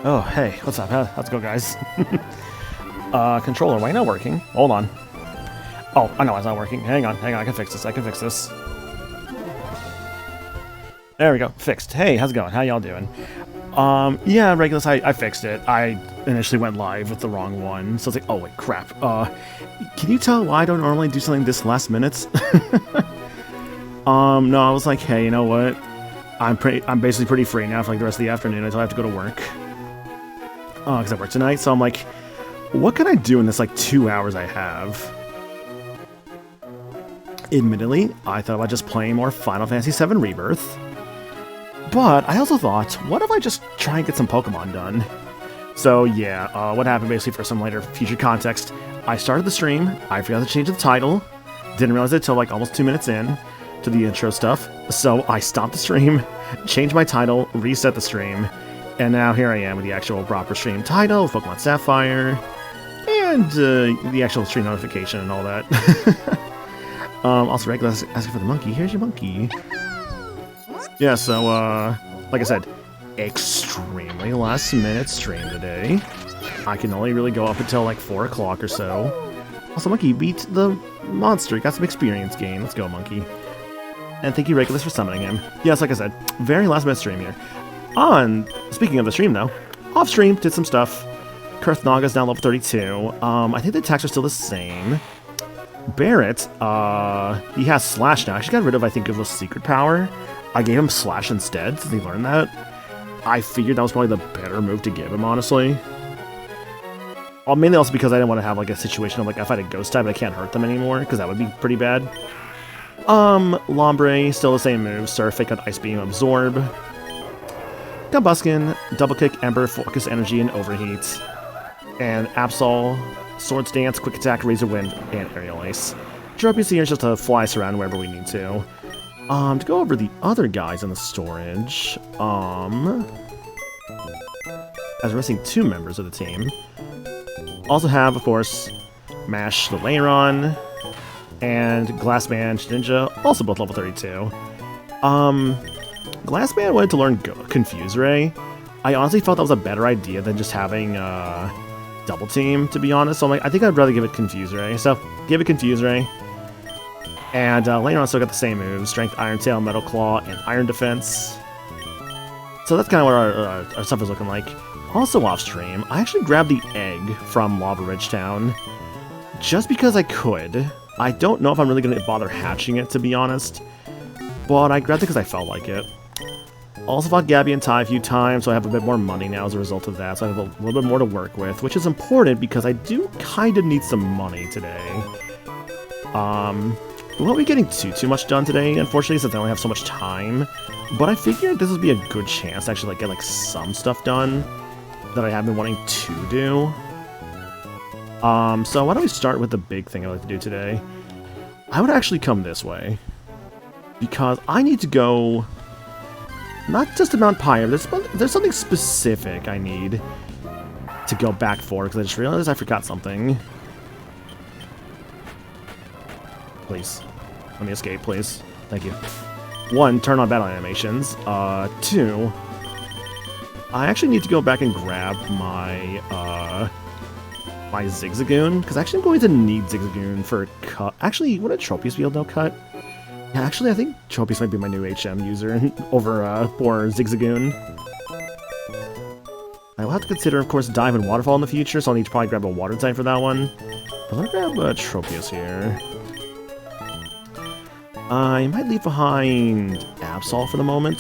Oh, hey, what's up? How's it go, guys? Controller, why not working? Hold on. Oh, I know it's not working. Hang on, I can fix this. There we go, fixed. Hey, how's it going? How y'all doing? Yeah, Regulus, I fixed it. I initially went live with the wrong one, so it's like, oh wait, crap. Can you tell why I don't normally do something this last minute? No, I was like, hey, you know what? I'm basically pretty free now for like the rest of the afternoon until I have to go to work. Because I work tonight, so I'm like, what can I do in this like 2 hours I have? Admittedly, I thought about just playing more Final Fantasy VII Rebirth. But I also thought, what if I just try and get some Pokemon done? So yeah, what happened basically for some later future context, I started the stream, I forgot to change the title, didn't realize it until like almost 2 minutes in to the intro stuff, so I stopped the stream, changed my title, reset the stream, and now here I am with the actual proper stream title, Pokemon Sapphire, and the actual stream notification and all that. Also, Regular asking for the monkey. Here's your monkey. Yeah, so, like I said, extremely last minute stream today. I can only really go up until like 4 o'clock or so. Also, Monkey beat the monster. Got some experience gain. Let's go, Monkey. And thank you, Regulus, for summoning him. Yes, like I said, very last minute stream here. Speaking of the stream, though, off stream, did some stuff. Kurth Naga's down level 32. I think the attacks are still the same. Barrett, he has Slash now. I actually got rid of, I think, of the secret power. I gave him Slash instead, since he learned that. I figured that was probably the better move to give him, honestly. Mainly also because I didn't want to have, like, a situation of, like, if I had a Ghost type, I can't hurt them anymore, because that would be pretty bad. Lombre, still the same move. Surf, Fake Out, Ice Beam, Absorb. Gabuskin, Double Kick, Ember, Focus Energy, and Overheat. And Absol, Swords Dance, Quick Attack, Razor Wind, and Aerial Ace. Tropius here is just to fly us around wherever we need to. To go over the other guys in the storage, as we're missing 2 members of the team. Also have, of course, Mash the Lairon, and Glassman Ninja, also both level 32. Glassman wanted to learn Confuse Ray. I honestly felt that was a better idea than just having, Double Team, to be honest. So I'm like, I think I'd rather give it Confuse Ray. So, give it Confuse Ray. And Lairon still got the same moves: Strength, Iron Tail, Metal Claw, and Iron Defense. So that's kind of what our stuff is looking like. Also off stream, I actually grabbed the egg from Lava Ridge Town just because I could. I don't know if I'm really going to bother hatching it, to be honest, but I grabbed it because I felt like it. Also fought Gabby and Ty a few times, so I have a bit more money now as a result of that, so I have a little bit more to work with, which is important because I do kind of need some money today. We won't be getting too much done today, unfortunately, since I only have so much time, but I figured this would be a good chance to actually get some stuff done that I have been wanting to do. So why don't we start with the big thing I'd like to do today? I would actually come this way, because I need to go, not just to Mount Pyre, there's something specific I need to go back for, because I just realized I forgot something. Please. Let me escape, please. Thank you. 1, turn on battle animations. 2, I actually need to go back and grab my, my Zigzagoon, because actually I'm going to need Zigzagoon for cut. Actually, would a Tropius be able to cut? Yeah, actually, I think Tropius might be my new HM user over, for Zigzagoon. I will have to consider, of course, Dive and Waterfall in the future, so I'll need to probably grab a Water type for that one. But let me grab Tropius here. I might leave behind Absol for the moment.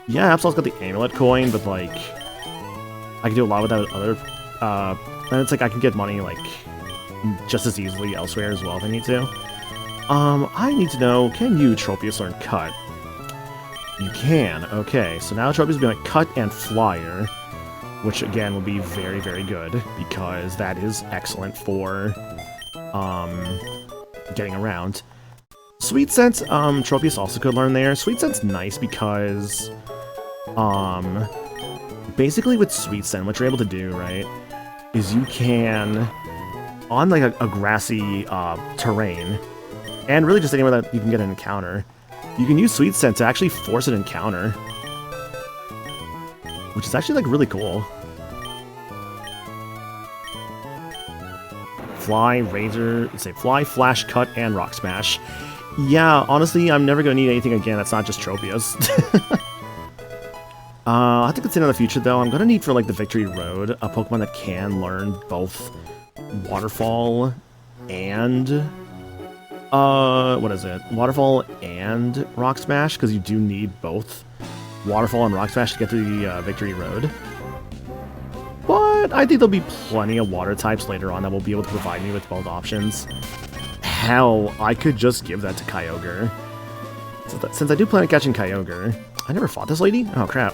Yeah, Absol's got the Amulet coin, but, like, I can do a lot with that with other, and it's like I can get money, like, just as easily elsewhere as well if I need to. I need to know, can you, Tropius, learn Cut? You can, okay. So now Tropius will be like Cut and Flyer, which, again, will be very, very good, because that is excellent for, getting around. Sweet Sense, Tropius also could learn there. Sweet Sense nice because, basically with Sweet Sense, what you're able to do, right, is you can, on like a grassy terrain, and really just anywhere that you can get an encounter, you can use Sweet Sense to actually force an encounter. which is actually like really cool. Fly, Razor, let's say Fly, Flash, Cut, and Rock Smash. Yeah, honestly, I'm never going to need anything again that's not just Tropius. I have to consider in the future, though. I'm going to need for, like, the Victory Road, a Pokemon that can learn both Waterfall and... what is it? Waterfall and Rock Smash, because you do need both Waterfall and Rock Smash to get through the Victory Road. But I think there'll be plenty of water types later on that will be able to provide me with both options. Hell, I could just give that to Kyogre. Since I do plan on catching Kyogre, I never fought this lady? Oh, crap.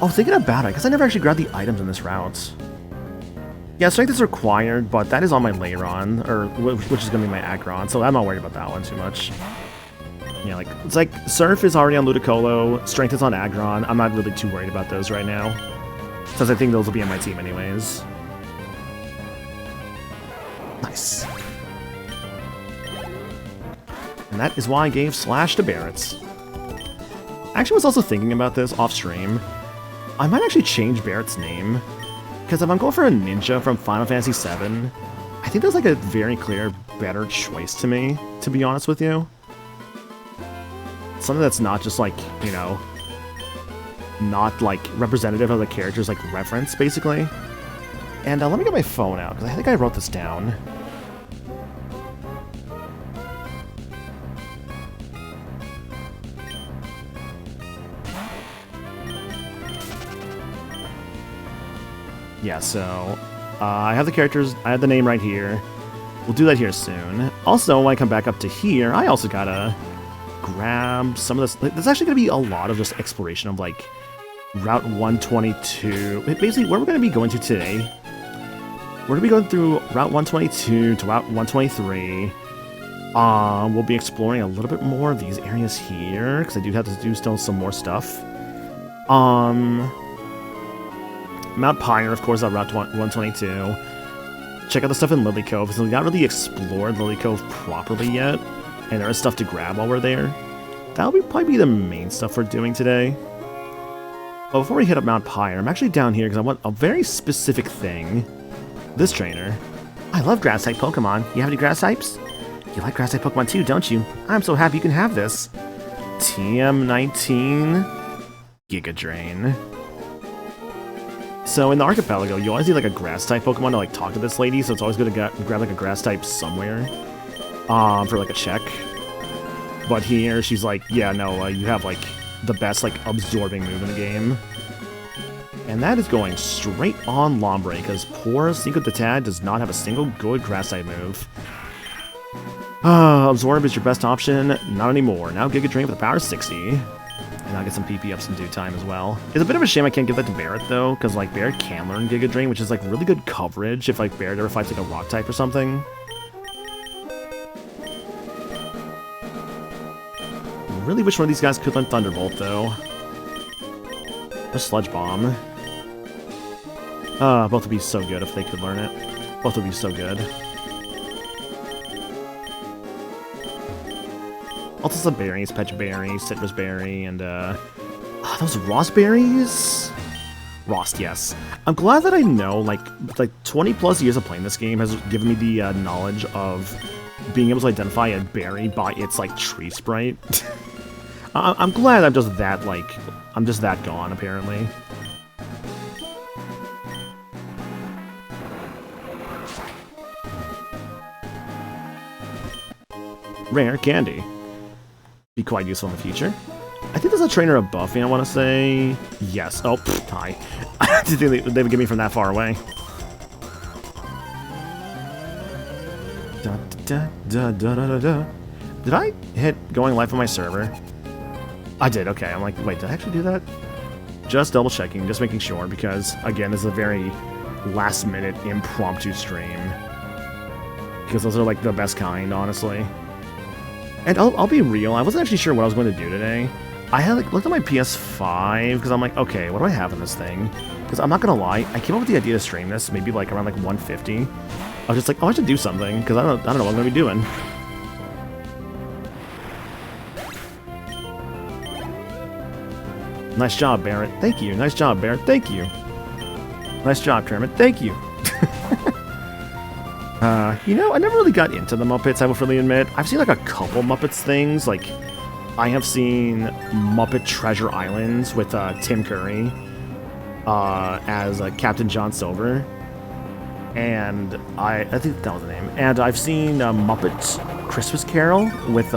Oh, thinking about it, because I never actually grabbed the items in this route. Yeah, Strength is required, but that is on my Lairon, or which is going to be my Aggron, so I'm not worried about that one too much. Yeah, like, it's like, Surf is already on Ludicolo, Strength is on Aggron. I'm not really too worried about those right now, since I think those will be on my team anyways. Nice. And that is why I gave Slash to Barrett's. I actually was also thinking about this off-stream. I might actually change Barrett's name, because if I'm going for a ninja from Final Fantasy VII, I think that's like a very clear, better choice to me, to be honest with you. Something that's not just like, you know, not like representative of the character's like reference, basically. And let me get my phone out, because I think I wrote this down. Yeah, so I have the characters, I have the name right here. We'll do that here soon. Also, when I come back up to here, I also gotta grab some of this. There's actually gonna be a lot of just exploration of like Route 122. Basically, where we're gonna be going to today, we're gonna be going through Route 122 to Route 123. We'll be exploring a little bit more of these areas here, because I do have to do still some more stuff. Mount Pyre, of course, on Route 122. Check out the stuff in Lily Cove, because we haven't really explored Lily Cove properly yet, and there is stuff to grab while we're there. That'll probably be the main stuff we're doing today. But before we hit up Mount Pyre, I'm actually down here because I want a very specific thing. This trainer. I love grass-type Pokemon. You have any grass types? You like grass-type Pokemon too, don't you? I'm so happy you can have this. TM19 Giga Drain. So in the Archipelago, you always need like a grass-type Pokemon to like talk to this lady, so it's always good to grab like a grass-type somewhere, for like a check. But here, she's like, yeah, no, you have like the best like absorbing move in the game. And that is going straight on Lombre, because poor Cinco de Tad does not have a single good grass-type move. Absorb is your best option, not anymore. Now Giga Drain with a power 60. And I'll get some PP ups in due time as well. It's a bit of a shame I can't give that to Barrett, though, because, like, Barrett can learn Giga Drain, which is, like, really good coverage if, like, Barrett ever fights, like, a rock type or something. Really wish one of these guys could learn Thunderbolt, though. Or Sludge Bomb. Both would be so good if they could learn it. Both would be so good. Also some berries, Pecha Berry, Citrus Berry, and those Raspberries? Rost, yes. I'm glad that I know, like 20 plus years of playing this game has given me the knowledge of being able to identify a berry by its, like, tree sprite. I'm glad I'm just that, like, I'm just that gone, apparently. Rare candy. Be quite useful in the future. I think there's a trainer above me, I want to say. Yes. Oh, pfft, hi. I didn't think they would get me from that far away. Da, da, da, da, da, da. Did I hit going live on my server? I did, okay. I'm like, wait, did I actually do that? Just double checking, just making sure, because, again, this is a very last-minute impromptu stream. Because those are, like, the best kind, honestly. And I'll be real, I wasn't actually sure what I was going to do today. I had like looked at my PS5, because I'm like, okay, what do I have in this thing? Because I'm not going to lie, I came up with the idea to stream this, maybe like around like 150. I was just like, oh, I should do something, because I don't know what I'm going to be doing. Nice job, Barrett. Thank you. Nice job, Barrett. Thank you. Nice job, Kermit. Thank you. You know, I never really got into the Muppets, I will freely admit. I've seen like a couple Muppets things. Like, I have seen Muppet Treasure Island with Tim Curry as Captain John Silver. And I think that was the name. And I've seen Muppet Christmas Carol with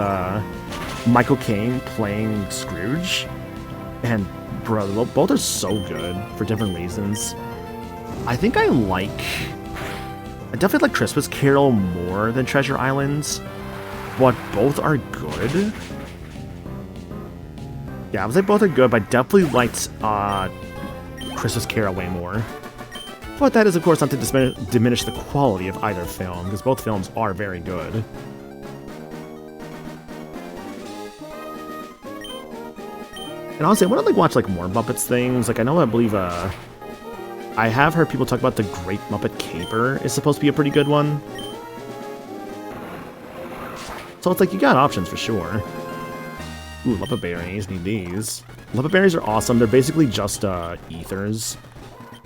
Michael Caine playing Scrooge. And, bro, both are so good for different reasons. I think I definitely like Christmas Carol more than Treasure Islands, but both are good. Yeah, I would say both are good, but I definitely liked Christmas Carol way more. But that is, of course, not to diminish the quality of either film, because both films are very good. And honestly, I want to watch more Muppets things. I believe I have heard people talk about the Great Muppet Caper is supposed to be a pretty good one. So it's you got options for sure. Ooh, Muppet Berries, need these. Muppet Berries are awesome. They're basically just ethers.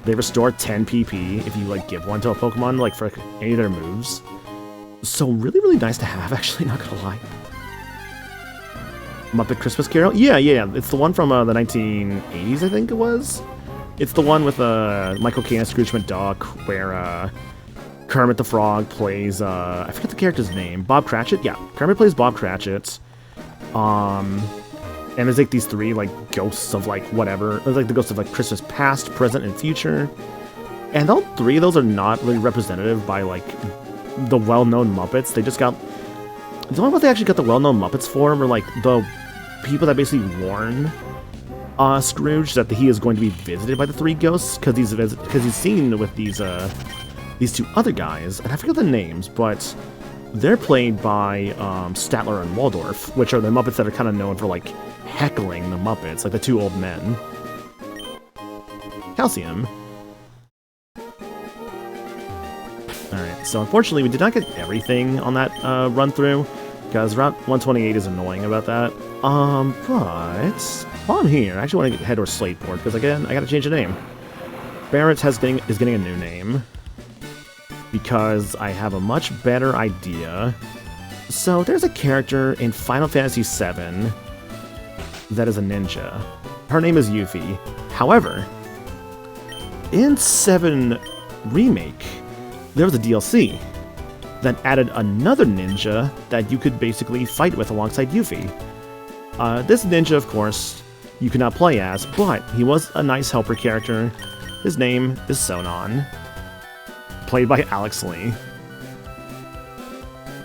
They restore 10 PP if you give one to a Pokemon for any of their moves. So really, really nice to have, actually, not gonna lie. Muppet Christmas Carol? Yeah. It's the one from the 1980s, I think it was. It's the one with Michael Caine and Scrooge McDuck, where Kermit the Frog plays, I forget the character's name, Bob Cratchit? Yeah, Kermit plays Bob Cratchit. And there's these three, ghosts of, whatever. There's, the ghosts of, Christmas past, present, and future. And all three of those are not really representative by, the well-known Muppets. They just got... The only ones they actually got the well-known Muppets for were, the people that basically warn Scrooge that he is going to be visited by the three ghosts, because he's seen with these two other guys, and I forget the names, but they're played by Statler and Waldorf, which are the Muppets that are kind of known for heckling the Muppets, the two old men. Calcium. Alright, so unfortunately we did not get everything on that run through, because Route 128 is annoying about that. But while I'm here, I actually want to head towards Slateport, because again, I gotta change the name. Barrett is getting a new name, because I have a much better idea. So there's a character in Final Fantasy VII that is a ninja. Her name is Yuffie. However, in 7 Remake, there was a DLC that added another ninja that you could basically fight with alongside Yuffie. This ninja, of course, you cannot play as, but he was a nice helper character. His name is Sonon, played by Alex Lee.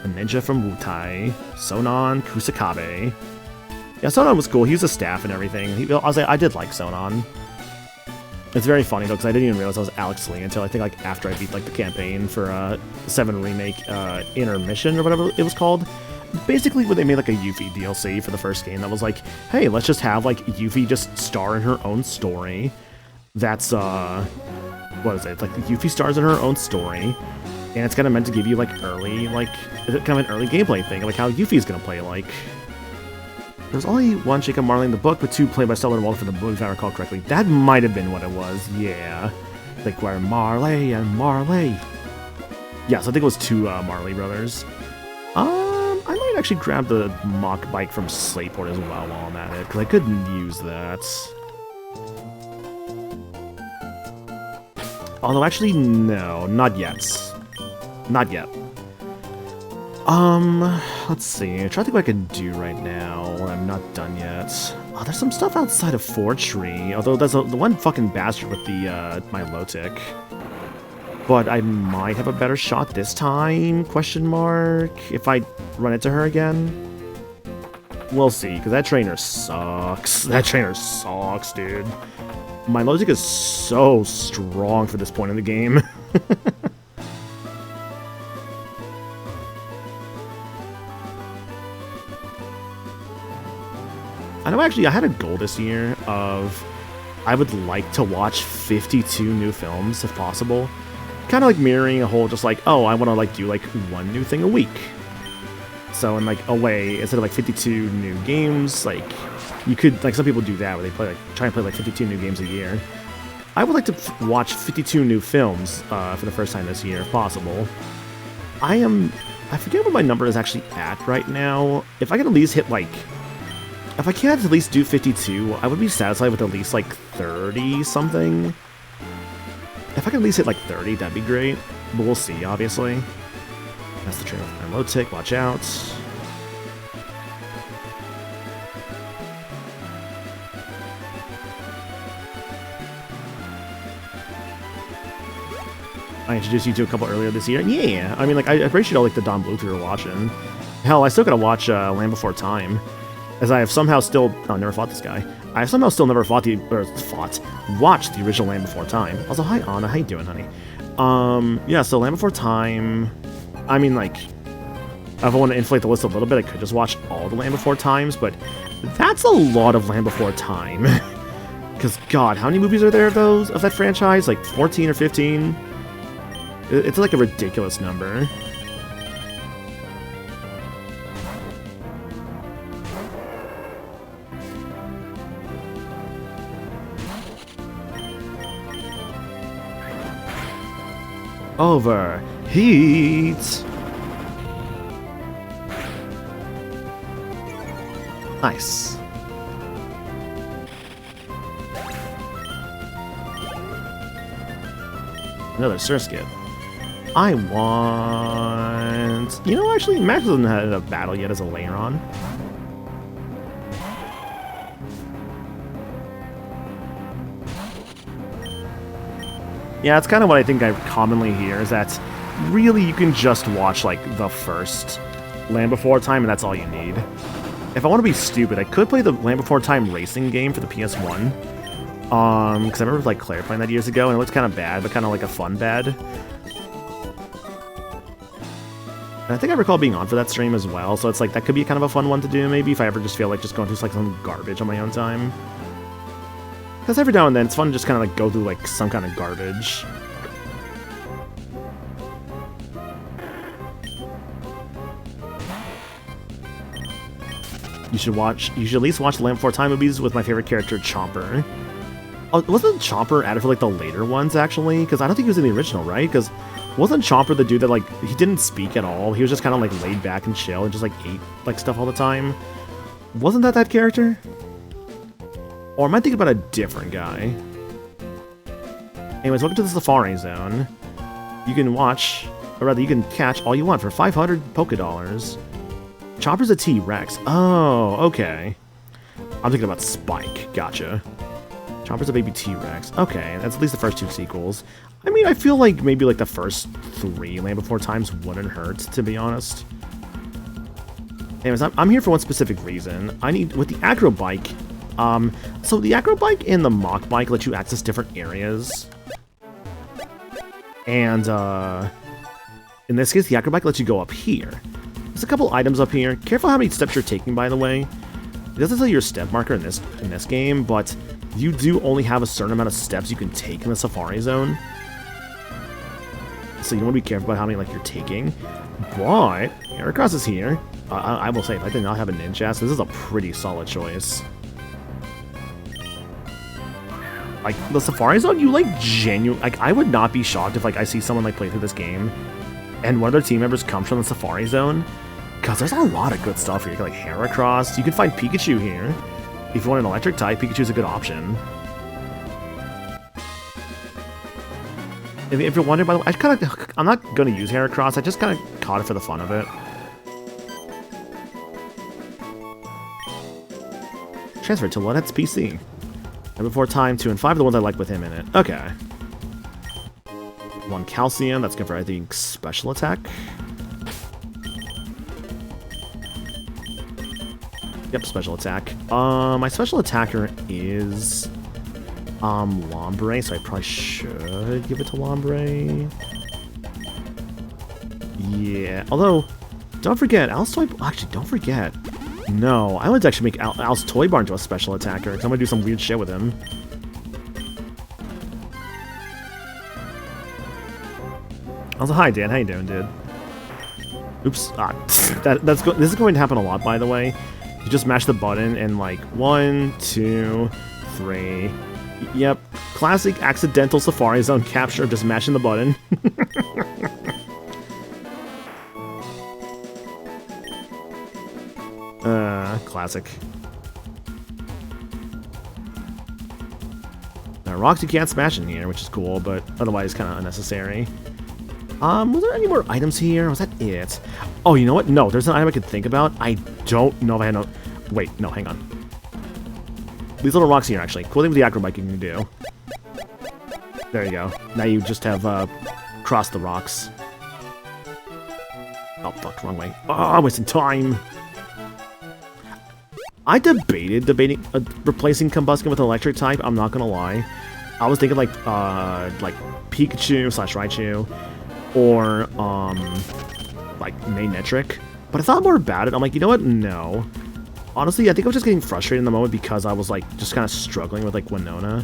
A ninja from Wutai, Sonon Kusakabe. Yeah, Sonon was cool. He was a staff and everything. I did like Sonon. It's very funny, though, because I didn't even realize I was Alex Lee until I think, after I beat, the campaign for 7 Remake Intermission, or whatever it was called. Basically, when they made, a Yuffie DLC for the first game that was hey, let's just have, Yuffie just star in her own story. That's, what is it? It's Yuffie stars in her own story, and it's kind of meant to give you, early, kind of an early gameplay thing, how Yuffie's gonna play, There's only one Jacob Marley in the book, but 2 played by Stellar and Waldorf for the movie, if I recall correctly. That might have been what it was, yeah. Where Marley and Marley. Yeah, so I think it was 2 Marley brothers. I might actually grab the mock bike from Slateport as well while I'm at it, because I could use that. Although, actually, no, not yet. Not yet. Let's see. I'm trying to think what I can do right now when I'm not done yet. Oh, there's some stuff outside of Fortree, although there's the one fucking bastard with the, Milotic. But I might have a better shot this time, question mark, if I run into her again. We'll see, because that trainer sucks. That trainer sucks, dude. Milotic is so strong for this point in the game. I know, actually, I had a goal this year of I would like to watch 52 new films, if possible. Kind of mirroring a whole, just oh, I want to do one new thing a week. So in a way, instead of 52 new games, You could, like, some people do that, where they play, like, try and play, like, 52 new games a year. I would like to watch 52 new films for the first time this year, if possible. I forget what my number is actually at right now. If I could at least hit, like... If I can't at least do 52, I would be satisfied with at least, like, 30-something. If I could at least hit, like, 30, that'd be great. But we'll see, obviously. That's the train of low tick, watch out. I introduced you to a couple earlier this year. Yeah, I mean, like, I appreciate all, like, the Don Bluth we were watching. Hell, I still gotta watch Land Before Time. As I have somehow still... Oh, never fought this guy. I have somehow still never watched the original Land Before Time. Also, hi, Anna. How you doing, honey? Yeah, so Land Before Time... I mean, like... If I want to inflate the list a little bit, I could just watch all the Land Before Times, but that's a lot of Land Before Time. Because, God, how many movies are there of those, of that franchise? Like, 14 or 15? It's like a ridiculous number. Overheat! Nice. Another Surskit. I want... You know, actually, Max hasn't had a battle yet as a layer on. Yeah, that's kind of what I think I commonly hear, is that really you can just watch, like, the first Land Before Time, and that's all you need. If I want to be stupid, I could play the Land Before Time racing game for the PS1. Because I remember, like, Claire playing that years ago, and it looks kind of bad, but kind of like a fun bad. And I think I recall being on for that stream as well, so it's like, that could be kind of a fun one to do, maybe, if I ever just feel like just going through, like, some garbage on my own time. Because every now and then, it's fun to just kind of, like, go through, like, some kind of garbage. You should at least watch the Land Before Time movies with my favorite character, Chomper. Oh, wasn't Chomper added for, like, the later ones, actually? Because I don't think he was in the original, right? Because wasn't Chomper the dude that, like, he didn't speak at all? He was just kind of, like, laid back and chill and just, like, ate, like, stuff all the time? Wasn't that character? Or am I thinking about a different guy? Anyways, welcome to the Sapphire Zone. You can watch, or rather, you can catch all you want for 500 Poké Dollars. Chopper's a T-Rex. Oh, okay. I'm thinking about Spike. Gotcha. Chopper's a baby T-Rex. Okay, that's at least the first two sequels. I mean, I feel like maybe like the first 3 Land Before Times wouldn't hurt, to be honest. Anyways, I'm here for one specific reason. I need, with the Acro Bike, so the Acro Bike and the Mach Bike let you access different areas. And, in this case, the Acro Bike lets you go up here. There's a couple items up here. Careful how many steps you're taking, by the way. It doesn't tell you your step marker in this game, but you do only have a certain amount of steps you can take in the Safari Zone. So you want to be careful about how many, like, you're taking. But Heracross is here. I will say, if I did not have a Ninjask, this is a pretty solid choice. Like, the Safari Zone, you, like, like, I would not be shocked if, like, I see someone, like, play through this game, and one of their team members comes from the Safari Zone, because there's a lot of good stuff here. Like, Heracross, you can find Pikachu here. If you want an electric type, Pikachu's a good option. If you're wondering, by the way, I'm not going to use Heracross, I just kind of caught it for the fun of it. Transfer to Lunette's PC. And before time, 2 and 5 are the ones I like with him in it. Okay. 1 Calcium, that's good for, I think, special attack. Yep, special attack. My special attacker is Lombre, so I probably should give it to Lombre. Yeah, although, don't forget, actually, don't forget. No, I would to actually make Al's Toy Bar into a special attacker, because I'm going to do some weird shit with him. Also, hi, Dan. How you doing, dude? Oops. This is going to happen a lot, by the way. You just mash the button and like 1, 2, 3. Yep, classic accidental Safari Zone capture of just mashing the button. Classic. Now, rocks you can't smash in here, which is cool, but otherwise kind of unnecessary. Was there any more items here? Was that it? Oh, you know what? No, there's an item I could think about. I don't know if I had no... Wait, no, hang on. These little rocks here, actually. Cool thing with the acrobike you can do. There you go. Now you just have, crossed the rocks. Oh, fuck, wrong way. Oh, I'm wasting time! I debating replacing Combuskin with an electric type, I'm not gonna lie. I was thinking like Pikachu / Raichu, or, like, Manectric. But I thought more about it, I'm like, you know what, no. Honestly, I think I was just getting frustrated in the moment because I was, like, just kind of struggling with, like, Winona.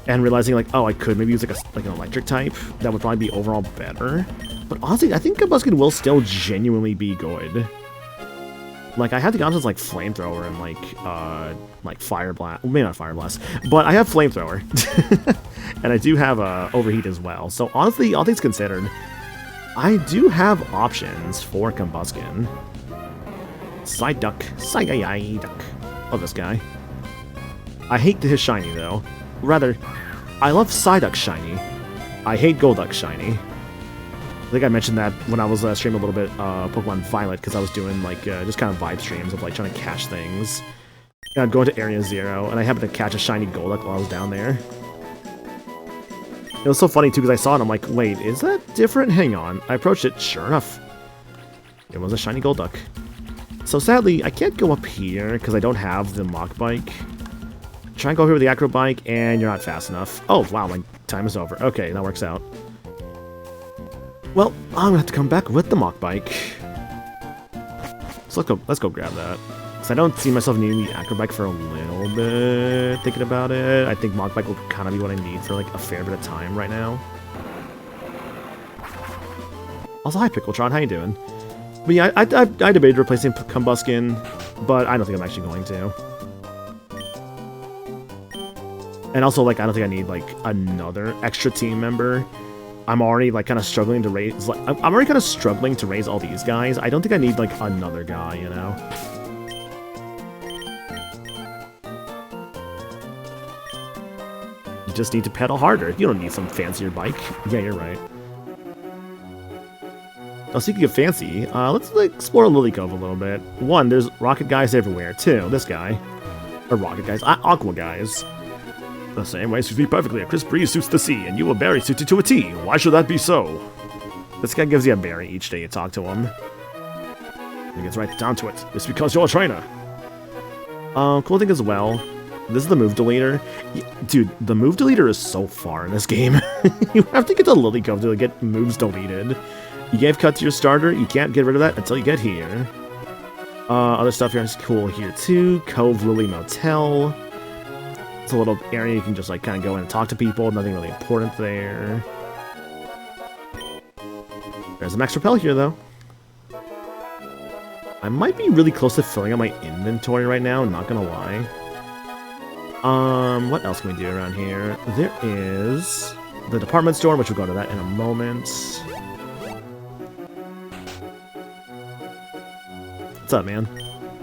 And realizing, like, oh, I could maybe use, like an electric type. That would probably be overall better. But honestly, I think Combuskin will still genuinely be good. Like, I have the options like Flamethrower and, like Fire Blast. Well, maybe not Fire Blast, but I have Flamethrower. And I do have, Overheat as well. So, honestly, all things considered, I do have options for Combuskin. Psyduck. Oh, this guy. I hate his shiny, though. Rather, I love Psyduck shiny. I hate Golduck shiny. I think I mentioned that when I was streaming a little bit Pokemon Violet, because I was doing like just kind of vibe streams of like trying to catch things. And I'd go into Area 0, and I happened to catch a shiny Golduck while I was down there. It was so funny too, because I saw it and I'm like, wait, is that different? Hang on. I approached it, sure enough. It was a shiny Golduck. So sadly, I can't go up here because I don't have the Mach Bike. Try and go here with the Acro Bike, and you're not fast enough. Oh, wow, my time is over. Okay, that works out. Well, I'm gonna have to come back with the Mach Bike. So let's go grab that. Because I don't see myself needing the Acro Bike for a little bit, thinking about it. I think Mach Bike will kind of be what I need for like a fair bit of time right now. Also, hi Pickletron, how you doing? But yeah, I debated replacing Combuskin, but I don't think I'm actually going to. And also, like, I don't think I need, like, another extra team member. I'm already, like, kind of struggling to raise... Like, I'm already kind of struggling to raise all these guys. I don't think I need, like, another guy, you know? You just need to pedal harder. You don't need some fancier bike. Yeah, you're right. Oh, speaking of fancy, let's like, explore Lily Cove a little bit. 1, there's rocket guys everywhere. 2, this guy. Or rocket guys. Aqua guys. The same way suits me perfectly. A crisp breeze suits the sea, and you a berry suited to a T. Why should that be so? This guy gives you a berry each day you talk to him. He gets right down to it. It's because you're a trainer. Cool thing as well. This is the move deleter. Yeah, dude, the move deleter is so far in this game. You have to get to Lily Cove to get moves deleted. You gave cut to your starter. You can't get rid of that until you get here. Other stuff here is cool here too. Cove Lily Motel. It's a little area you can just like kind of go in and talk to people. Nothing really important there. There's a max repel here though. I might be really close to filling out my inventory right now, not gonna lie. What else can we do around here? There is the department store, which we'll go to that in a moment. What's up, man?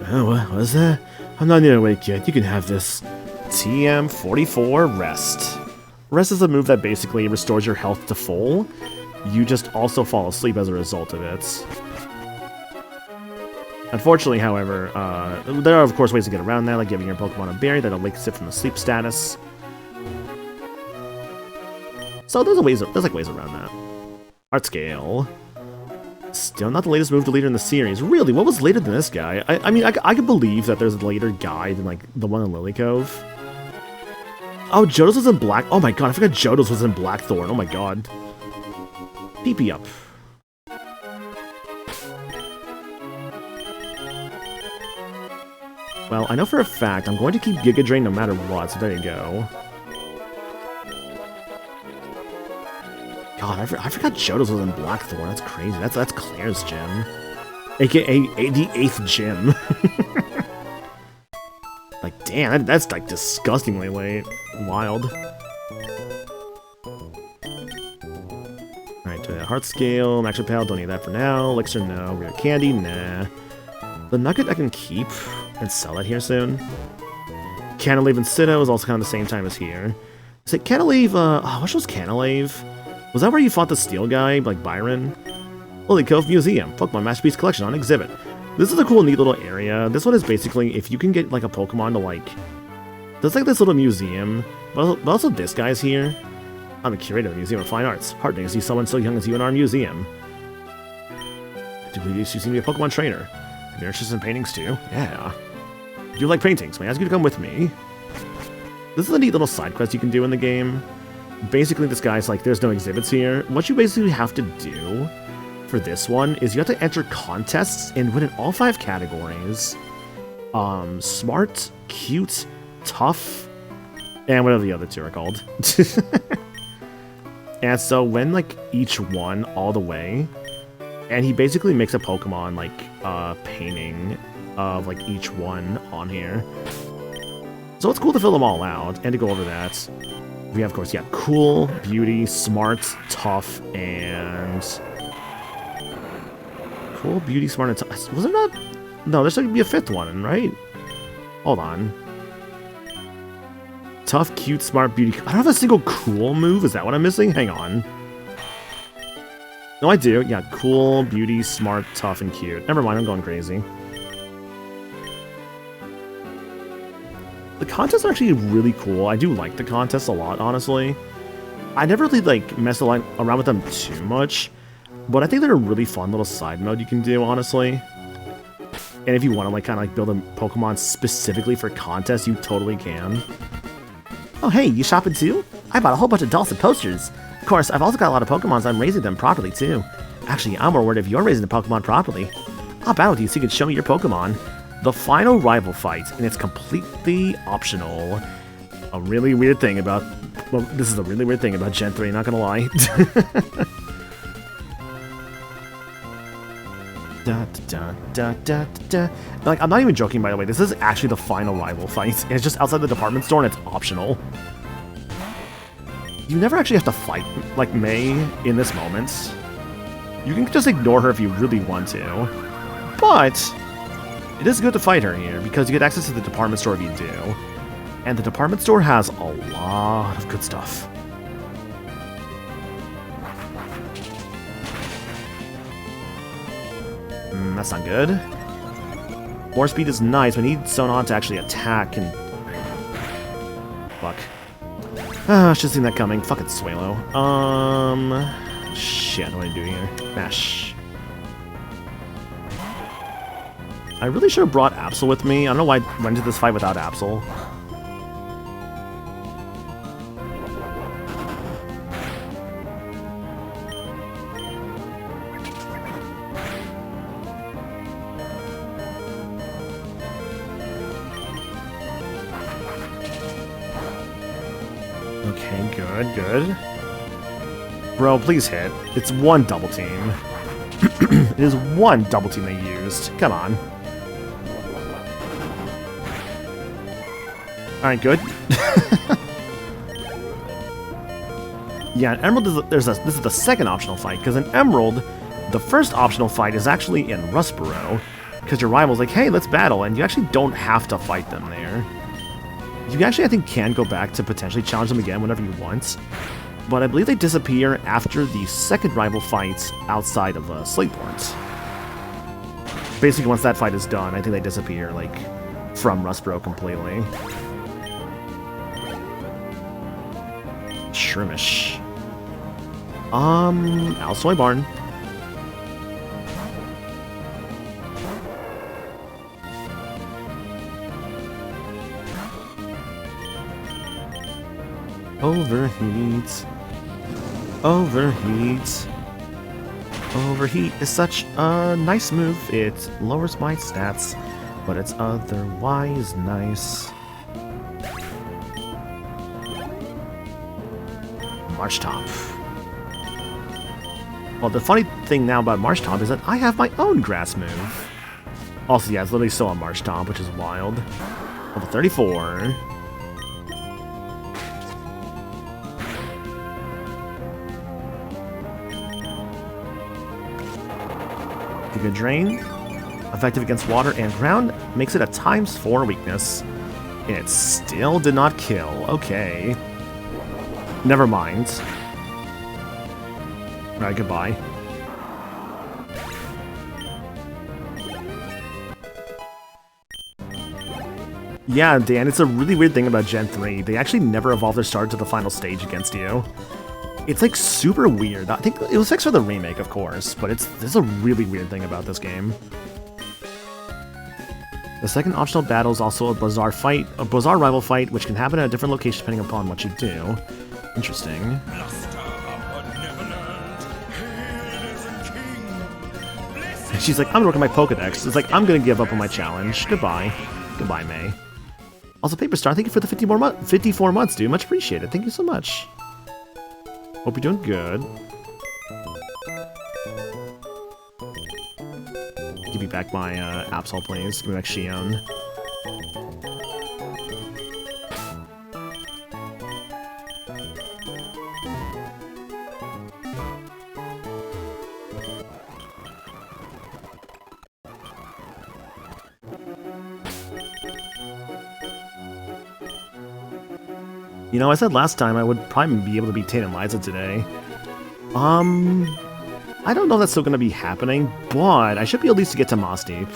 Oh, what was that? I'm not near awake yet. You can have this. TM44 Rest. Rest is a move that basically restores your health to full. You just also fall asleep as a result of it. Unfortunately, however, there are of course ways to get around that, like giving your Pokemon a berry that awakes it from the sleep status. So there's ways around that. Art scale. Still not the latest move deleter in the series. Really, what was later than this guy? I mean, I could believe that there's a later guy than like the one in Lily Cove. Oh, Johto's was in Black. Oh my god, I forgot Johto's was in Blackthorn. Oh my god. PP up. Well, I know for a fact I'm going to keep Giga Drain no matter what, so there you go. God, I forgot Johto's was in Blackthorn. That's crazy. That's Claire's gym. AKA the 8th gym. Man, that's like disgustingly late. Wild. Alright, heart scale, max repel, don't need that for now. Elixir, no. Rare candy, nah. The nugget I can keep and sell it here soon. Cantileve and Cito is also kind of the same time as here. Is it Cantileve, which was Cantileve? Was that where you fought the steel guy, like Byron? Holy Cove Museum, Pokemon Masterpiece Collection on exhibit. This is a cool, neat little area. This one is basically, if you can get, like, a Pokemon to, like... There's, like, this little museum, but also this guy's here. I'm the curator of the Museum of Fine Arts. Heartening to see someone so young as you in our museum. Do you seem to be a Pokemon trainer? You're interested in paintings, too? Yeah. Do you like paintings? May I ask you to come with me? This is a neat little side quest you can do in the game. Basically, this guy's like, there's no exhibits here. What you basically have to do for this one is you have to enter contests and win in all 5 categories. Smart, cute, tough, and whatever the other 2 are called. And so when, like, each one all the way, and he basically makes a Pokemon, like, painting of, like, each one on here. So it's cool to fill them all out, and to go over that. We have, of course, yeah, cool, beauty, smart, tough, and... Cool, beauty, smart, and tough. Was there not... No, there should be a 5th one, right? Hold on. Tough, cute, smart, beauty... I don't have a single cool move, is that what I'm missing? Hang on. No, I do. Yeah, cool, beauty, smart, tough, and cute. Never mind, I'm going crazy. The contests are actually really cool. I do like the contests a lot, honestly. I never really, like, mess around with them too much, but I think they're a really fun little side mode you can do, honestly. And if you want to, like, kind of, like, build a Pokemon specifically for contests, you totally can. Oh, hey, you shopping too? I bought a whole bunch of dolls and posters. Of course, I've also got a lot of Pokemons. I'm raising them properly, too. Actually, I'm more worried if you're raising the Pokemon properly. I'll battle with you so you can show me your Pokemon. The final rival fight, and it's completely optional. A really weird thing about... Well, this is a really weird thing about Gen 3, not gonna lie. Da, da, da, da, da. Like, I'm not even joking, by the way. This is actually the final rival fight. And it's just outside the department store, and it's optional. You never actually have to fight, like, May in this moment. You can just ignore her if you really want to. But... it is good to fight her here, because you get access to the department store if you do. And the department store has a lot of good stuff. That's not good. More speed is nice, but need Zone On to actually attack and... Fuck. Ah, should've seen that coming. Fuck it, Swalo. Shit, what do I do here? Mash. I really should have brought Absol with me. I don't know why I went into this fight without Absol. Okay, good, good. Bro, please hit. It's one double team. It is one double team they used. Come on. Alright, good. Yeah, in Emerald, this is the second optional fight, because in Emerald, the first optional fight is actually in Rustboro, because your rival's like, hey, let's battle, and you actually don't have to fight them there. You actually, I think, can go back to potentially challenge them again whenever you want, but I believe they disappear after the second rival fight outside of Slateport. Basically, once that fight is done, I think they disappear, like, from Rustboro completely. Shrimish. Alsoy Barn. Overheat. Overheat. Overheat is such a nice move. It lowers my stats, but it's otherwise nice. Marshtomp. Well, the funny thing now about Marshtomp is that I have my own grass move. Also, yeah, it's literally still a Marshtomp, which is wild. Level 34. Good drain. Effective against water and ground. Makes it a ×4 weakness. And it still did not kill. Okay. Never mind. Alright, goodbye. Yeah, Dan, it's a really weird thing about Gen 3. They actually never evolve their star to the final stage against you. It's like super weird. I think it was fixed for the remake, of course, but this is a really weird thing about this game. The second optional battle is also a Bazaar fight, a Bazaar rival fight, which can happen at a different location depending upon what you do. Interesting. She's like, I'm working my Pokedex. It's like, I'm gonna give up on my challenge. Goodbye. Goodbye, May. Also, Paper Star, thank you for the 54 months, dude. Much appreciated. Thank you so much. Hope you're doing good. Give me back my Absol, please. Give me back Shion. You know, I said last time I would probably be able to beat Tate and Liza today. I don't know if that's still going to be happening, but I should be able at least to get to Moss Deep.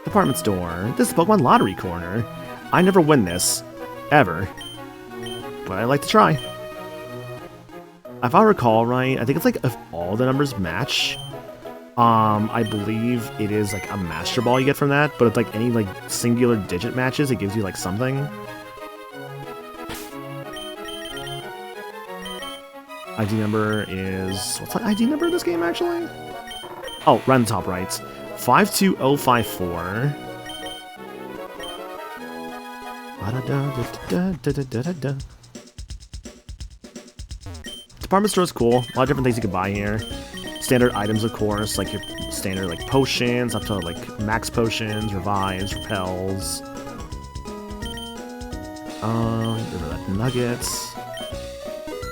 Department store. This is Pokemon Lottery Corner. I never win this. Ever. But I like to try. If I recall right, I think it's like if all the numbers match, I believe it is like a Master Ball you get from that, but it's like any like singular digit matches, it gives you like something. ID number is... What's my ID number in this game, actually? Oh, right on the top right. 52054. Department store is cool. A lot of different things you can buy here. Standard items, of course, like your standard like potions, up to like max potions, revives, repels. Nuggets.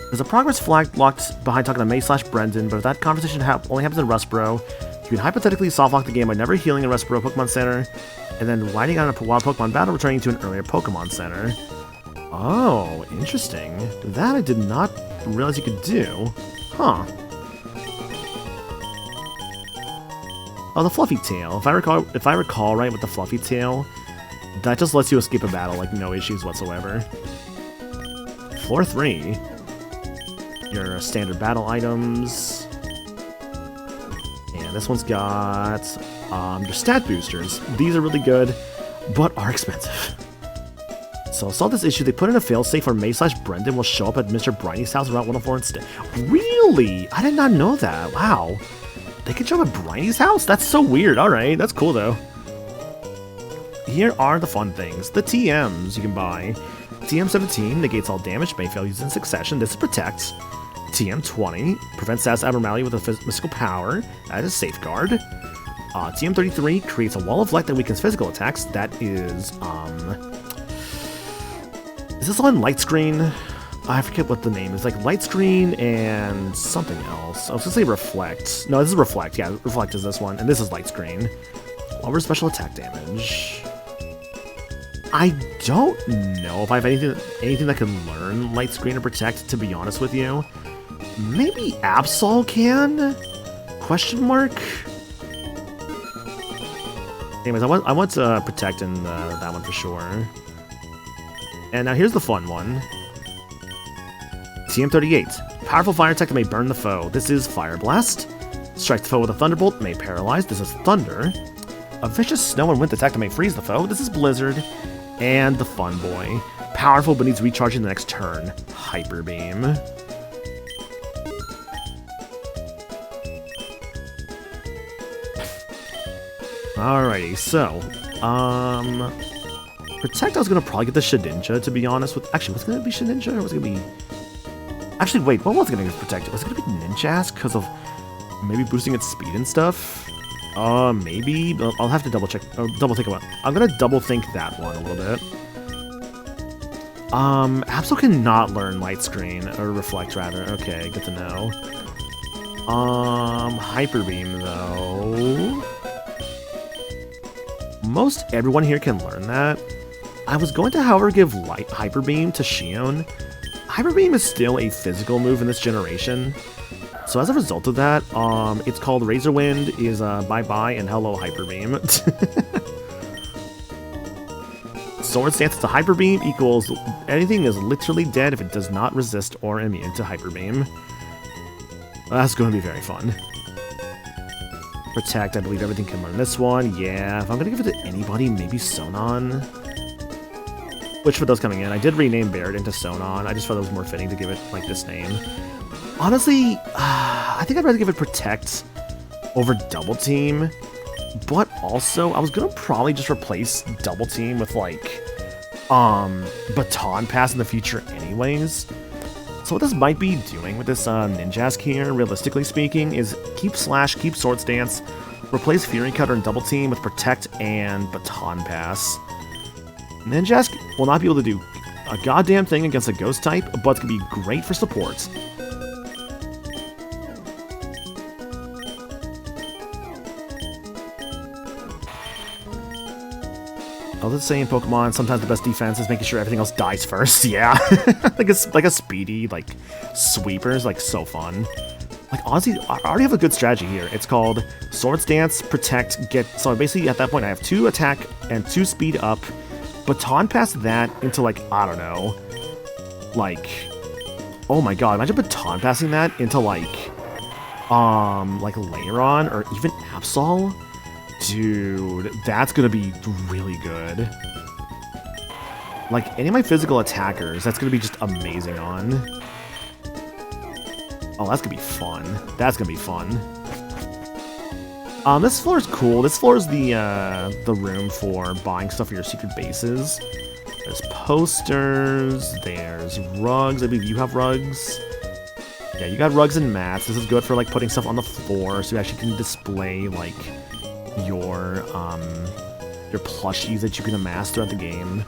There's a progress flag locked behind talking to May/Brendan, but if that conversation only happens in Rustboro, you can hypothetically soft-lock the game by never healing in Rustboro Pokemon Center, and then winding on a wild Pokemon battle, returning to an earlier Pokemon Center. Oh, interesting. That I did not realize you could do. Huh. Oh, the Fluffy Tail. If I recall right with the Fluffy Tail, that just lets you escape a battle, like no issues whatsoever. Floor 3. Your standard battle items. And this one's got your stat boosters. These are really good, but are expensive. So to solve this issue, they put in a failsafe where May/Brendan will show up at Mr. Briney's house Route 104 instead. Really? I did not know that. Wow. They can show up at Briney's house? That's so weird. Alright, that's cool though. Here are the fun things. The TMs you can buy. TM17 negates all damage may fail used in succession. This is Protect. TM20 prevents status abnormality with a mystical power. That is Safeguard. TM33 creates a wall of light that weakens physical attacks. That is this on Light Screen? I forget what the name is. Like Light Screen and something else. I was gonna say Reflect. No, this is Reflect. Yeah, Reflect is this one, and this is Light Screen. Lower special attack damage. I don't know if I have anything that can learn Light Screen or Protect, to be honest with you. Maybe Absol can? Question mark? Anyways, I want to Protect in that one for sure. And now here's the fun one. TM38. Powerful fire attack that may burn the foe. This is Fire Blast. Strike the foe with a Thunderbolt, may paralyze. This is Thunder. A vicious snow and wind attack that may freeze the foe. This is Blizzard. And the Fun Boy. Powerful but needs recharging the next turn. Hyper Beam. Alrighty, so, Protect, I was gonna probably get the Shedinja, to be honest with... Actually, was it gonna be Shedinja, or was it gonna be... Actually, wait, what was it gonna get Protect? Was it gonna be Ninjask, because of maybe boosting its speed and stuff? Maybe. I'll have to double check. Double think about it. I'm gonna double think that one a little bit. Absol cannot learn light screen, or reflect rather. Okay, good to know. Hyper beam though. Most everyone here can learn that. I was going to, however, give light hyper beam to Shion. Hyper beam is still a physical move in this generation. So as a result of that, it's called Razor Wind is bye-bye and hello Hyper Beam. Sword Stance to Hyper Beam equals anything is literally dead if it does not resist or immune to Hyper Beam. That's going to be very fun. Protect, I believe everything can learn this one. Yeah, if I'm going to give it to anybody, maybe Sonon. Which for those coming in, I did rename Barret into Sonon. I just thought it was more fitting to give it like this name. Honestly, I think I'd rather give it Protect over Double Team, but also I was gonna probably just replace Double Team with like Baton Pass in the future anyways. So what this might be doing with this Ninjask here, realistically speaking, is keep Slash, keep Sword Stance, replace Fury Cutter and Double Team with Protect and Baton Pass. Ninjask will not be able to do a goddamn thing against a Ghost type, but it's gonna be great for support. I was saying Pokemon, sometimes the best defense is making sure everything else dies first. Yeah, like a speedy, like, sweepers, like, so fun. Like, honestly, I already have a good strategy here. It's called Sword Stance, Protect, get... So basically, at that point, I have 2 attack and 2 speed up. Baton Pass that into, like, I don't know. Like... Oh my god, imagine Baton Passing that into, like Leiron or even Absol. Dude, that's gonna be really good. Like, any of my physical attackers, that's gonna be just amazing on. Oh, that's gonna be fun. That's gonna be fun. This floor is cool. This floor is the room for buying stuff for your secret bases. There's posters, there's rugs. I believe you have rugs. Yeah, you got rugs and mats. This is good for, like, putting stuff on the floor, so you actually can display, like, your plushies that you can amass throughout the game.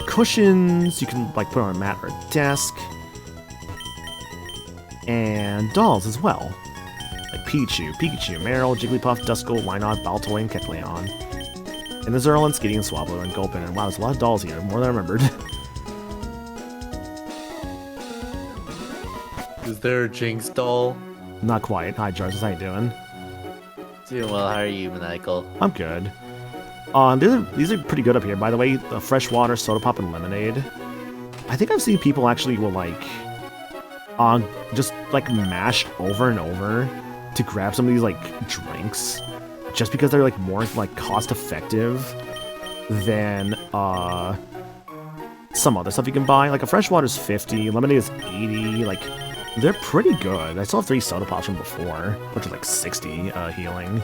Cushions, you can like put on a mat or a desk. And dolls as well. Like Pikachu, Meryl, Jigglypuff, Duskull, Lynod, Baltoy, Kecleon. And the Zerl and Skitty and Swablu and Gulpin. And wow, there's a lot of dolls here, more than I remembered. Is there a Jinx doll? Not quite. Hi Jarvis, how you doing? Doing well, how are you, Maniacal? I'm good. These are pretty good up here, by the way. Freshwater, Soda Pop, and Lemonade. I think I've seen people actually will, like, just, like, mash over and over to grab some of these, like, drinks. Just because they're, like, more, like, cost-effective than, some other stuff you can buy. Like, a Freshwater's 50, Lemonade is 80, like... They're pretty good. I still have 3 Soda Pops from before, which is like 60 healing.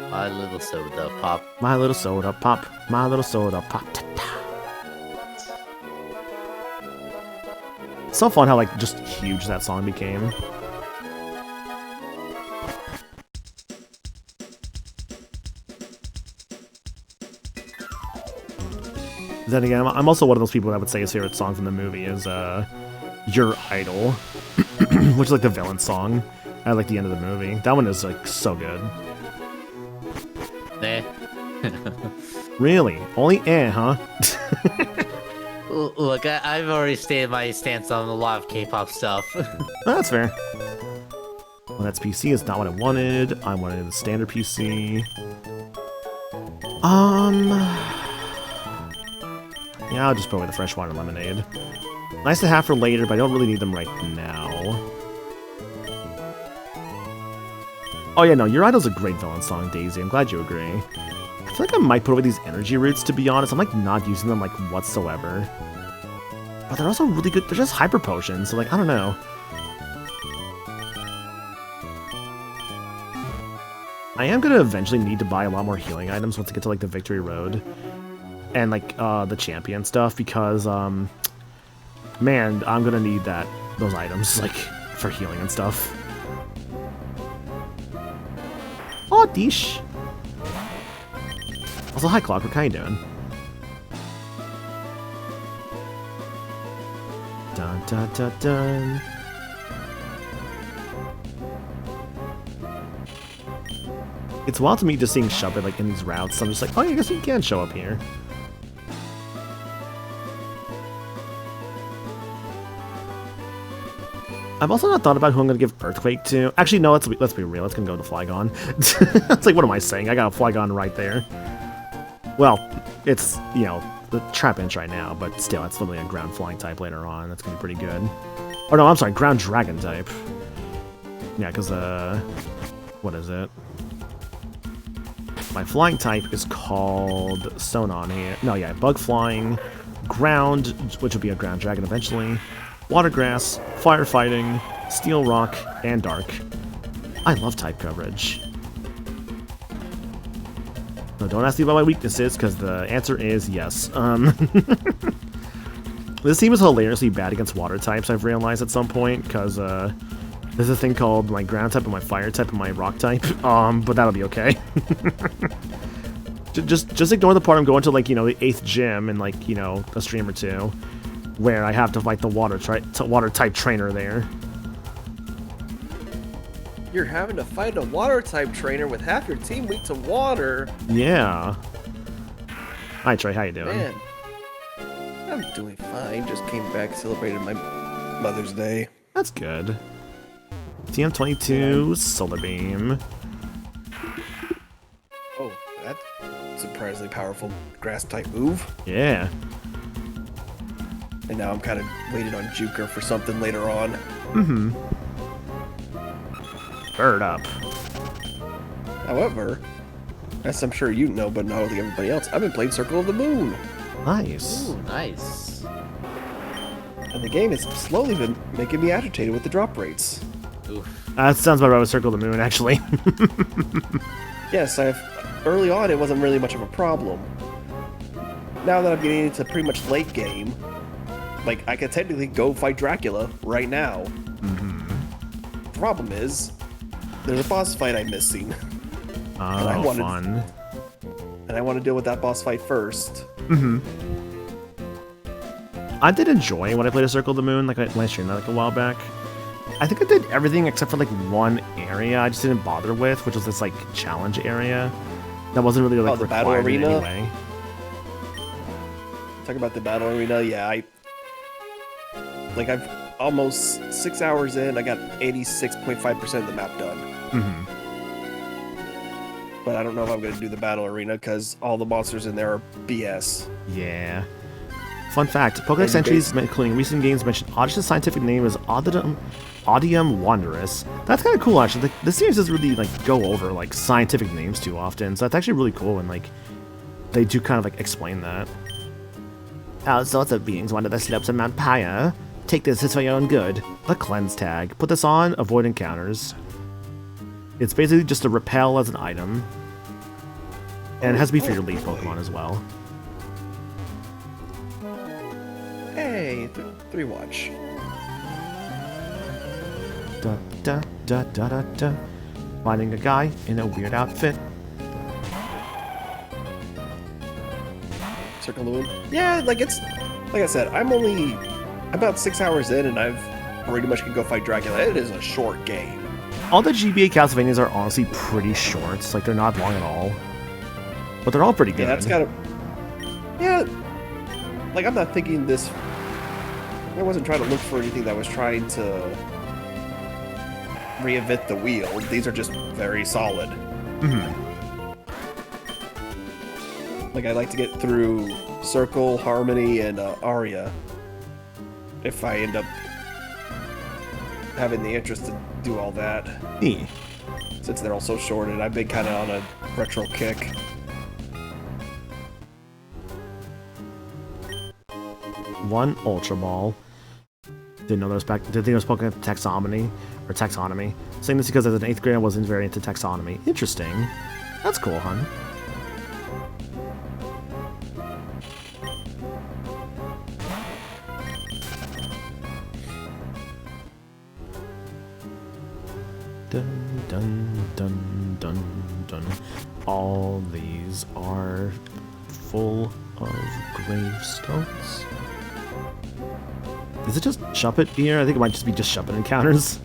My little soda pop. My little soda pop. My little soda pop. So fun how, like, just huge that song became. Then again, I'm also one of those people that would say his favorite song from the movie is Your Idol, which is like the villain song at like the end of the movie. That one is like so good. Eh. Really? Only huh? Look, I've already stated my stance on a lot of K-pop stuff. That's fair. Well, that's PC is not what I wanted. I wanted the standard PC. Yeah, I'll just put away the Freshwater Lemonade. Nice to have for later, but I don't really need them right now. Oh yeah, no, Your Idol's a great villain song, Daisy. I'm glad you agree. I feel like I might put away these energy roots, to be honest. I'm like not using them like whatsoever. But they're also really good. They're just hyper potions, so like, I don't know. I am gonna eventually need to buy a lot more healing items once I get to like the Victory Road. And, like, the champion stuff, because, man, I'm gonna need those items, like, for healing and stuff. Deesh. Also, hi Clockwork, how you doing? Dun dun dun dun. It's wild to me just seeing Shove It like in these routes. So I'm just like, oh, yeah, I guess you can show up here. I've also not thought about who I'm going to give Earthquake to. Actually, no, let's be real. Let's go to Flygon. It's like, what am I saying? I got a Flygon right there. Well, it's, you know, the Trap Inch right now, but still, it's literally a ground flying type later on. That's going to be pretty good. Oh, no, I'm sorry, ground dragon type. Yeah, because, what is it? My flying type is called Sonon here. No, yeah, bug flying, ground, which will be a ground dragon eventually, water grass, firefighting, steel rock, and dark. I love type coverage. No, don't ask me about my weaknesses, because the answer is yes. This team is hilariously bad against water types, I've realized at some point, because there's a thing called my ground type and my fire type and my rock type, but that'll be okay. just ignore the part I'm going to, like, you know, the 8th gym in, like, you know, a stream or two, where I have to fight the water type trainer there. You're having to fight a water type trainer with half your team weak to water. Yeah. Hi Trey, how you doing? Man, I'm doing fine. Just came back, celebrated my Mother's Day. That's good. TM22, Solar Beam. Oh, that's surprisingly powerful grass type move. Yeah. And now I'm kind of waiting on Juker for something later on. Mm-hmm. Bird up. However, as I'm sure you know, but not like everybody else, I've been playing Circle of the Moon. Nice. Ooh, nice. And the game has slowly been making me agitated with the drop rates. Oof. That sounds about right with Circle of the Moon, actually. Yes, early on it wasn't really much of a problem. Now that I'm getting into pretty much late game, like, I could technically go fight Dracula right now. Mm-hmm. The problem is, there's a boss fight I'm missing. Oh, fun. And I want to deal with that boss fight first. Mm-hmm. I did enjoy when I played a Circle of the Moon, like I streamed that like a while back. I think I did everything except for like one area I just didn't bother with, which was this like challenge area that wasn't really like the battle required in arena? any way. Talk about the battle arena, yeah, I've almost 6 hours in, I got 86.5% of the map done. Mm-hmm. But I don't know if I'm going to do the battle arena because all the monsters in there are BS. Yeah. Fun fact, Pokédex entries, including recent games, mention Odysseus' scientific name is Odium Wondrous. That's kind of cool, actually. This series doesn't really, like, go over, like, scientific names too often, so that's actually really cool when, like, they do kind of, like, explain that. All sorts of beings wander the slopes of Mount Pyre. Take this, it's for your own good. The Cleanse tag. Put this on, avoid encounters. It's basically just a repel as an item. And it has to be for your lead Pokemon as well. Hey, 3 watch. Da da da da da da. Finding a guy in a weird outfit. Circle the Moon. Yeah, like I said, I'm only about 6 hours in and I've pretty much can go fight Dracula. It is a short game. All the GBA Castlevanias are honestly pretty short. Like, they're not long at all. But they're all pretty good. Yeah, that's gotta... Yeah, like, I'm not thinking this... I wasn't trying to look for anything that was trying to reinvent the wheel. These are just very solid. Mm-hmm. Like, I like to get through Circle, Harmony, and Aria. If I end up having the interest to do all that. Yeah. Since they're all so short, and I've been kind of on a retro kick. One Ultra Ball. Didn't know there was didn't think it was Pokemon taxonomy. Saying this because as an 8th grader I wasn't very into taxonomy. Interesting. That's cool, hun. Dun, dun, dun, dun, dun. All these are full of gravestones. Is it just Shuppet here? I think it might just be just Shuppet encounters.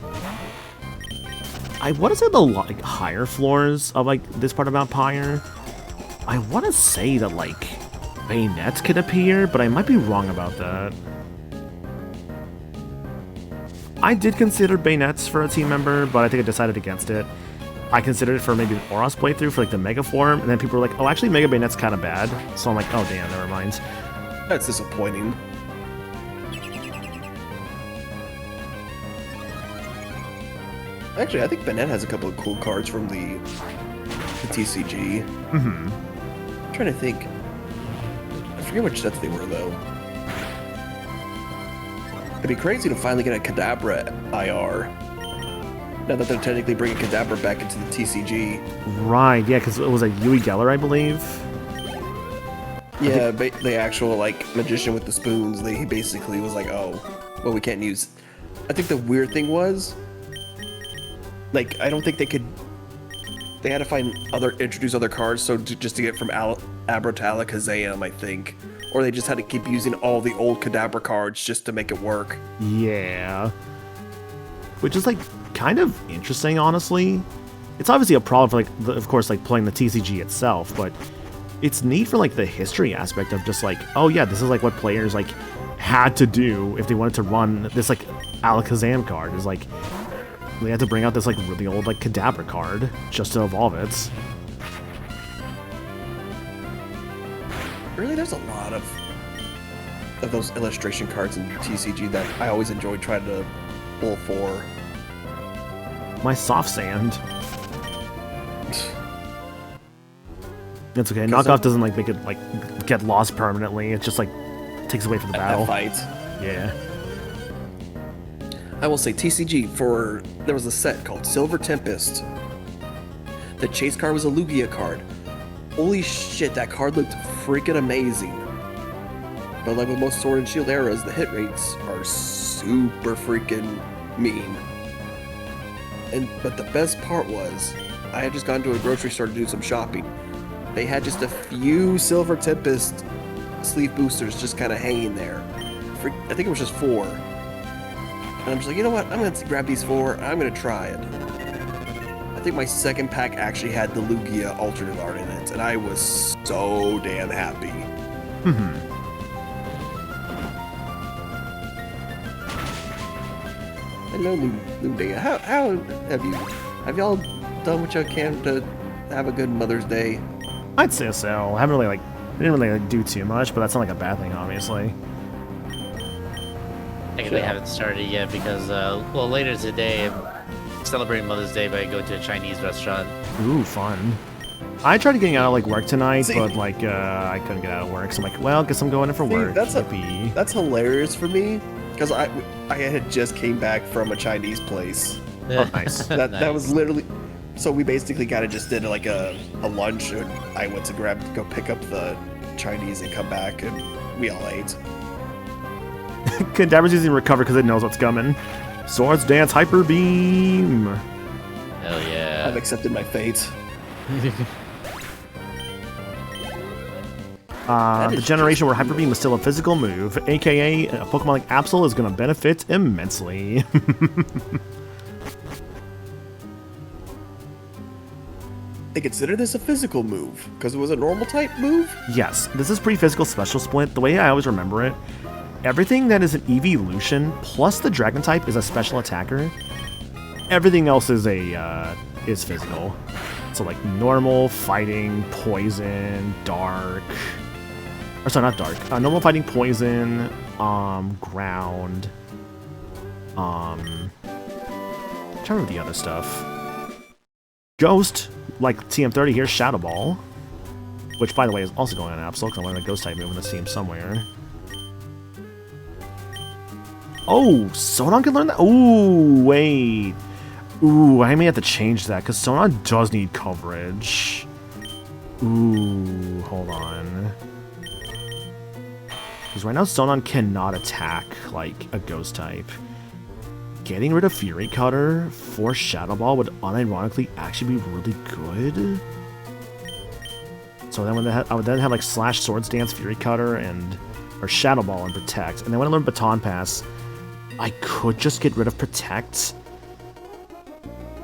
I want to say the like higher floors of like this part about Pyre. I want to say that like bayonets could appear, but I might be wrong about that. I did consider bayonets for a team member, but I think I decided against it. I considered it for maybe an Oros playthrough for like the Mega form, and then people were like, oh, actually Mega Bayonet's kind of bad. So I'm like, oh damn, never mind. That's disappointing. Actually, I think Bayonet has a couple of cool cards from the TCG. Mm-hmm. I'm trying to think. I forget which sets they were, though. It'd be crazy to finally get a Kadabra IR. Now that they're technically bringing Kadabra back into the TCG. Right, yeah, because it was a Yui Geller, I believe. Yeah, the actual, like, magician with the spoons, he basically was like, oh, well, we can't use... I think the weird thing was, like, I don't think they could... They had to introduce other cards, so just to get from Abra to Alakazam, I think. Or they just had to keep using all the old Kadabra cards just to make it work. Yeah. Which is, like, kind of interesting, honestly. It's obviously a problem for, like, of course, like, playing the TCG itself, but it's neat for, like, the history aspect of just, like, oh, yeah, this is, like, what players, like, had to do if they wanted to run this, like, Alakazam card. Is like, they had to bring out this, like, really old, like, Kadabra card just to evolve it. Really, there's a lot of those illustration cards in TCG that I always enjoyed trying to pull for. My soft sand. It's okay. Knockoff doesn't like make it like get lost permanently. It just like takes away from the battle. Fight. Yeah. I will say TCG there was a set called Silver Tempest. The chase card was a Lugia card. Holy shit, that card looked freaking amazing. But like with most Sword and Shield eras, the hit rates are super freaking mean. But the best part was, I had just gone to a grocery store to do some shopping. They had just a few Silver Tempest sleeve boosters just kind of hanging there. I think it was just 4. And I'm just like, you know what? I'm going to grab these 4, and I'm going to try it. I think my second pack actually had the Lugia alternate art in it, and I was so damn happy. Hello, Lugia. How have y'all done what y'all can to have a good Mother's Day? I'd say so. I didn't really like, do too much, but that's not like a bad thing, obviously. Technically, haven't started yet because, well, later today, I'm celebrating Mother's Day by going to a Chinese restaurant. Ooh, fun. I tried getting out of like work tonight, but like I couldn't get out of work, so I'm like, well, guess I'm going in for work. That's hilarious for me because I had just came back from a Chinese place. Oh, nice. That was literally. So we basically kind of just did like a lunch, and I went to go pick up the Chinese and come back, and we all ate. Kadabra's using recover because it knows what's coming. Swords Dance Hyper Beam. Hell yeah. I've accepted my fate. The generation where Hyper Beam is still a physical move, aka a Pokemon like Absol is going to benefit immensely. They consider this a physical move because it was a normal type move? Yes, this is pre-physical special split. The way I always remember it, everything that is an evolution plus the dragon type is a special attacker. Everything else is is physical. So like normal, fighting, poison, dark. Or sorry, not dark. Normal, fighting, poison, ground. I'm trying to remember the other stuff. Ghost, like TM30 here, Shadow Ball. Which, by the way, is also going on Absol, because I learned a Ghost type move in this team somewhere. Oh, Sonon can learn that? Ooh, wait. Ooh, I may have to change that, because Sonon does need coverage. Ooh, hold on. Because right now Sonon cannot attack, like, a Ghost type. getting rid of Fury Cutter for Shadow Ball would unironically actually be really good. So then I would then have like Slash, Swords Dance, Fury Cutter, or Shadow Ball and Protect. And then when I learn Baton Pass, I could just get rid of Protect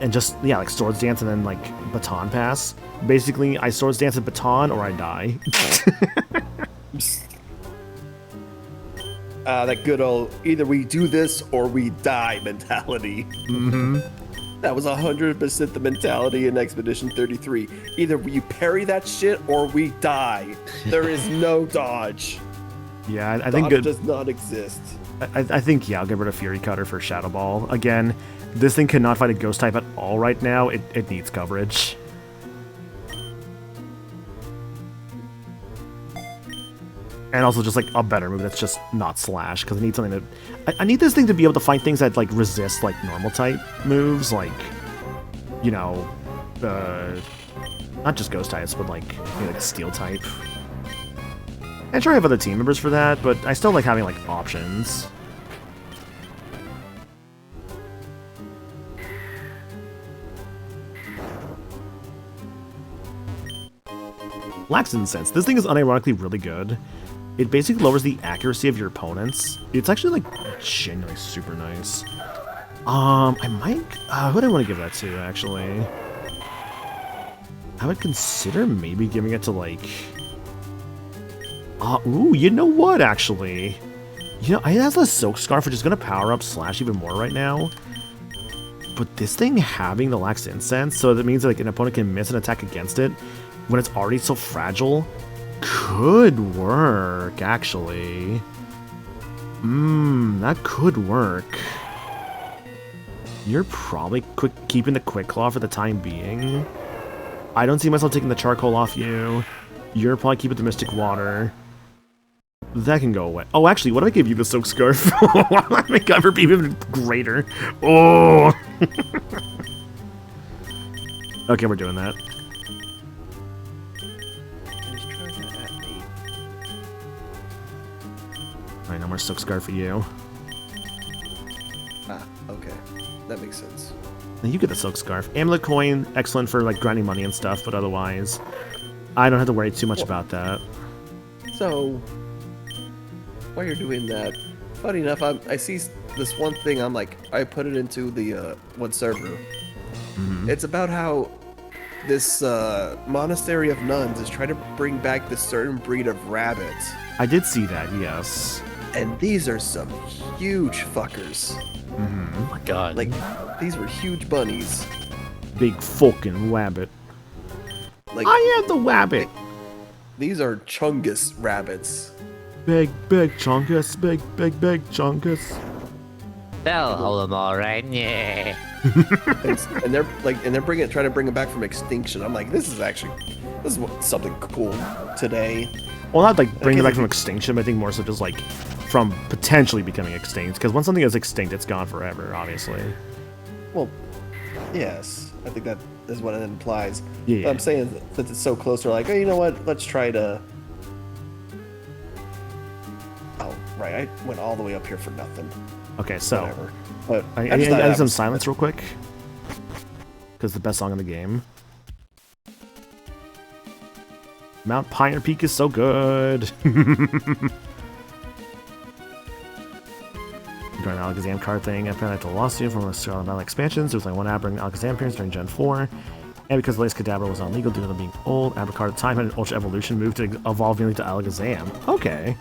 and just, yeah, like Swords Dance and then like Baton Pass. Basically, I Swords Dance and Baton or I die. That good old either we do this or we die mentality. Mm-hmm. That was 100% the mentality in Expedition 33. Either you parry that shit or we die. There is no dodge. Yeah, I think Dodge does not exist. I think, yeah, I'll get rid of Fury Cutter for Shadow Ball. Again, this thing cannot fight a Ghost type at all right now. It needs coverage. And also just like a better move that's just not Slash, because I need something to... I need this thing to be able to fight things that like resist like normal type moves, like, you know, not just Ghost types, but like, you know, like Steel type. And sure I have other team members for that, but I still like having like options. Lax Incense. This thing is unironically really good. It basically lowers the accuracy of your opponents. It's actually like genuinely super nice. I might... who do I want to give that to, actually? I would consider maybe giving it to like... ooh, you know what, actually? You know, I have the Silk Scarf, which is going to power up Slash even more right now. But this thing having the Lax Incense, so that means like an opponent can miss an attack against it when it's already so fragile, could work, actually. That could work. You're probably keeping the Quick Claw for the time being. I don't see myself taking the Charcoal off you. You're probably keeping the Mystic Water. That can go away. Oh, actually, what if I give you the Silk Scarf? Why would I make cover be even greater? Oh! Okay, we're doing that. Alright, no more Silk Scarf for you. Okay. That makes sense. Then you get the Silk Scarf. Amulet Coin, excellent for like grinding money and stuff, but otherwise, I don't have to worry too much about that. So, while you're doing that, funny enough, I see this one thing. I'm like, I put it into the one server. It's about how this monastery of nuns is trying to bring back this certain breed of rabbits. I did see that, yes. And these are some huge fuckers. Oh my god. Like, these were huge bunnies. Big fucking rabbit. Like, I am the rabbit. these are Chungus rabbits. Big chunkus, big chunkus. They'll hold them all right. Yeah. and they're like, and they're trying to bring it back from extinction. I'm like, this is something cool today. Well, not like bringing it back from extinction, but I think more so just like from potentially becoming extinct. Because once something is extinct, it's gone forever, obviously. Well, yes, I think that is what it implies. Yeah. But I'm saying that it's so close, we're like, oh, you know what? Let's try to. Oh, right, I went all the way up here for nothing. Okay, so Whatever. But I need some silence real quick. Because the best song in the game. Mount Pyre Peak is so good. During the Alakazam card thing, I found out the lawsuit from the Scarlet Valley expansions. There was like one Aberrant Alakazam appearance during Gen 4. And because the latest Kadabra was not legal due to them being old, Abercard at the time had an Ultra Evolution move to evolve nearly to Alakazam. Okay.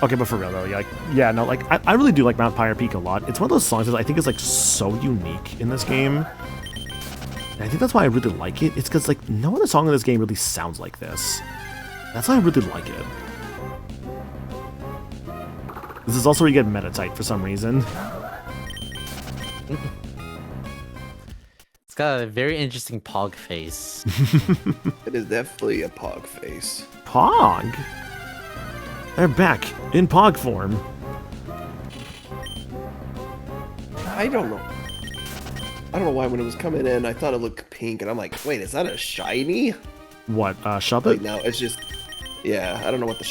Okay, but for real though, I really do like Mount Pyre Peak a lot. It's one of those songs that I think is like so unique in this game. And I think that's why I really like it. It's because like no other song in this game really sounds like this. That's why I really like it. This is also where you get Metatite for some reason. It's got a very interesting Pog face. It is definitely a Pog face. Pog? They're back in Pog form. I don't know. I don't know why when it was coming in, I thought it looked pink, and I'm like, wait, is that a shiny? What, Shuppet? Like, no, it's just, Yeah, I don't know what the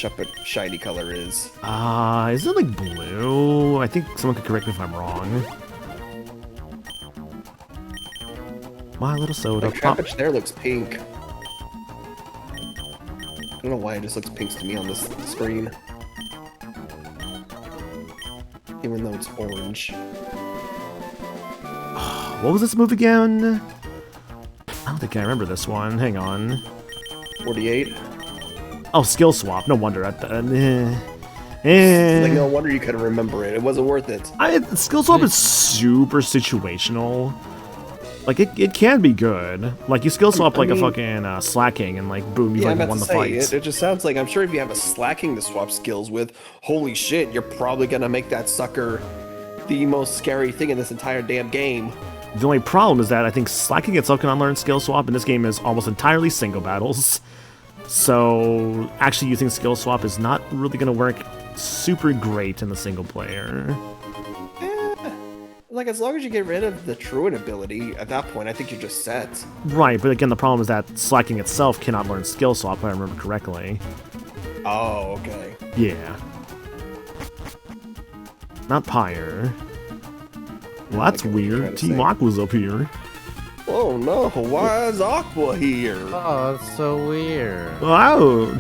shiny color is. Is it like blue? I think someone could correct me if I'm wrong. My little soda Like, pop. Trapinch there looks pink. I don't know why it just looks pink to me on this screen. Even though it's orange. What was this move again? I don't think I remember this one. Hang on. 48. Oh, skill swap. No wonder. Like, no wonder you couldn't remember it. It wasn't worth it. Skill swap is super situational. Like, it can be good. Like, you skill swap like a fucking slacking, and like, boom, you Yeah, like I'm about won to the say, fight. it just sounds like, I'm sure if you have a slacking to swap skills with, holy shit, you're probably gonna make that sucker the most scary thing in this entire damn game. The only problem is that I think slacking itself can unlearn skill swap, and this game is almost entirely single battles. So, actually using skill swap is not really going to work super great in the single player. Like, as long as you get rid of the truant ability, at that point, I think you're just set. Right, but again, the problem is that slacking itself cannot learn skill swap, if I remember correctly. Oh, okay. Yeah. Not Pyre. Well, that's weird. Team Aqua's up here. Oh no, why is Aqua here? Oh, that's so weird. Wow!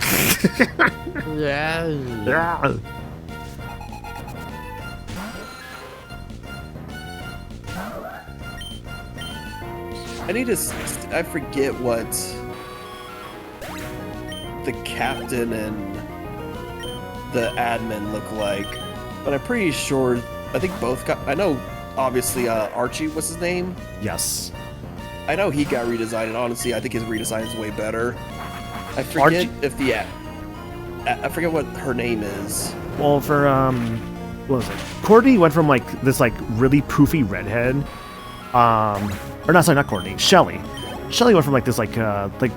Yeah. Yeah. I forget what the captain and the admin look like, but I'm pretty sure, I think both got, I know obviously Archie, what's his name? Yes. I know he got redesigned, and honestly, I think his redesign is way better. I forget Archie? if the, I forget what her name is. Well, for, what was it? Courtney went from, like, this, like, really poofy redhead, or not, sorry, not Courtney, Shelly. Shelly went from, like, this, like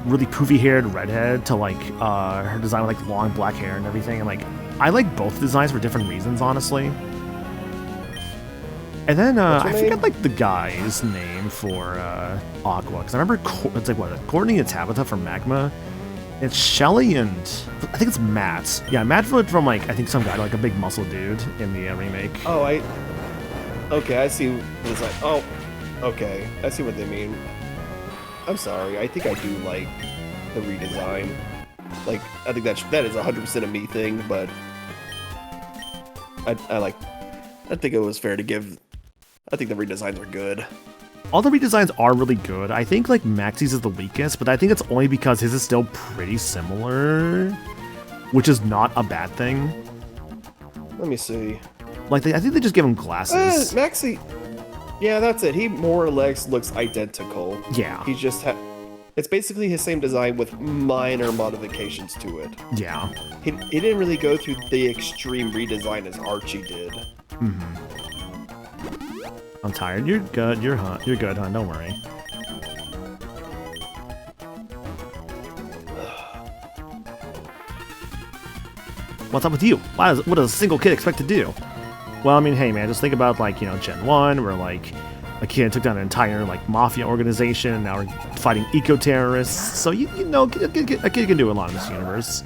really poofy-haired redhead to, like, her design with, like, long black hair and everything, and, like, I like both designs for different reasons, honestly. And then, I forget, like, the guy's name for, Aqua, because I remember, it's like, what, Courtney and Tabitha from Magma. It's Shelly and, I think it's Matt. Yeah, Matt went from, like, I think some guy to, like, a big muscle dude in the remake. Oh, okay, I see what it's like. Oh, okay, I see what they mean. I'm sorry, I think I do like the redesign. Like, I think that is 100% a me thing, but I think it was fair to give. I think the redesigns are good. All the redesigns are really good. I think, like, Maxie's is the weakest, but I think it's only because his is still pretty similar, which is not a bad thing. Let me see. Like, I think they just give him glasses. Maxie. Yeah, that's it. He more or less looks identical. Yeah. He just it's basically his same design with minor modifications to it. Yeah. He didn't really go through the extreme redesign as Archie did. Mm-hmm. I'm tired. You're good. You're good, huh? Don't worry. What's up with you? What does a single kid expect to do? Well, I mean, hey, man, just think about, like, you know, Gen 1, where, like, a kid took down an entire, like, mafia organization, and now we're fighting eco-terrorists. So, you know, a kid can do a lot in this universe.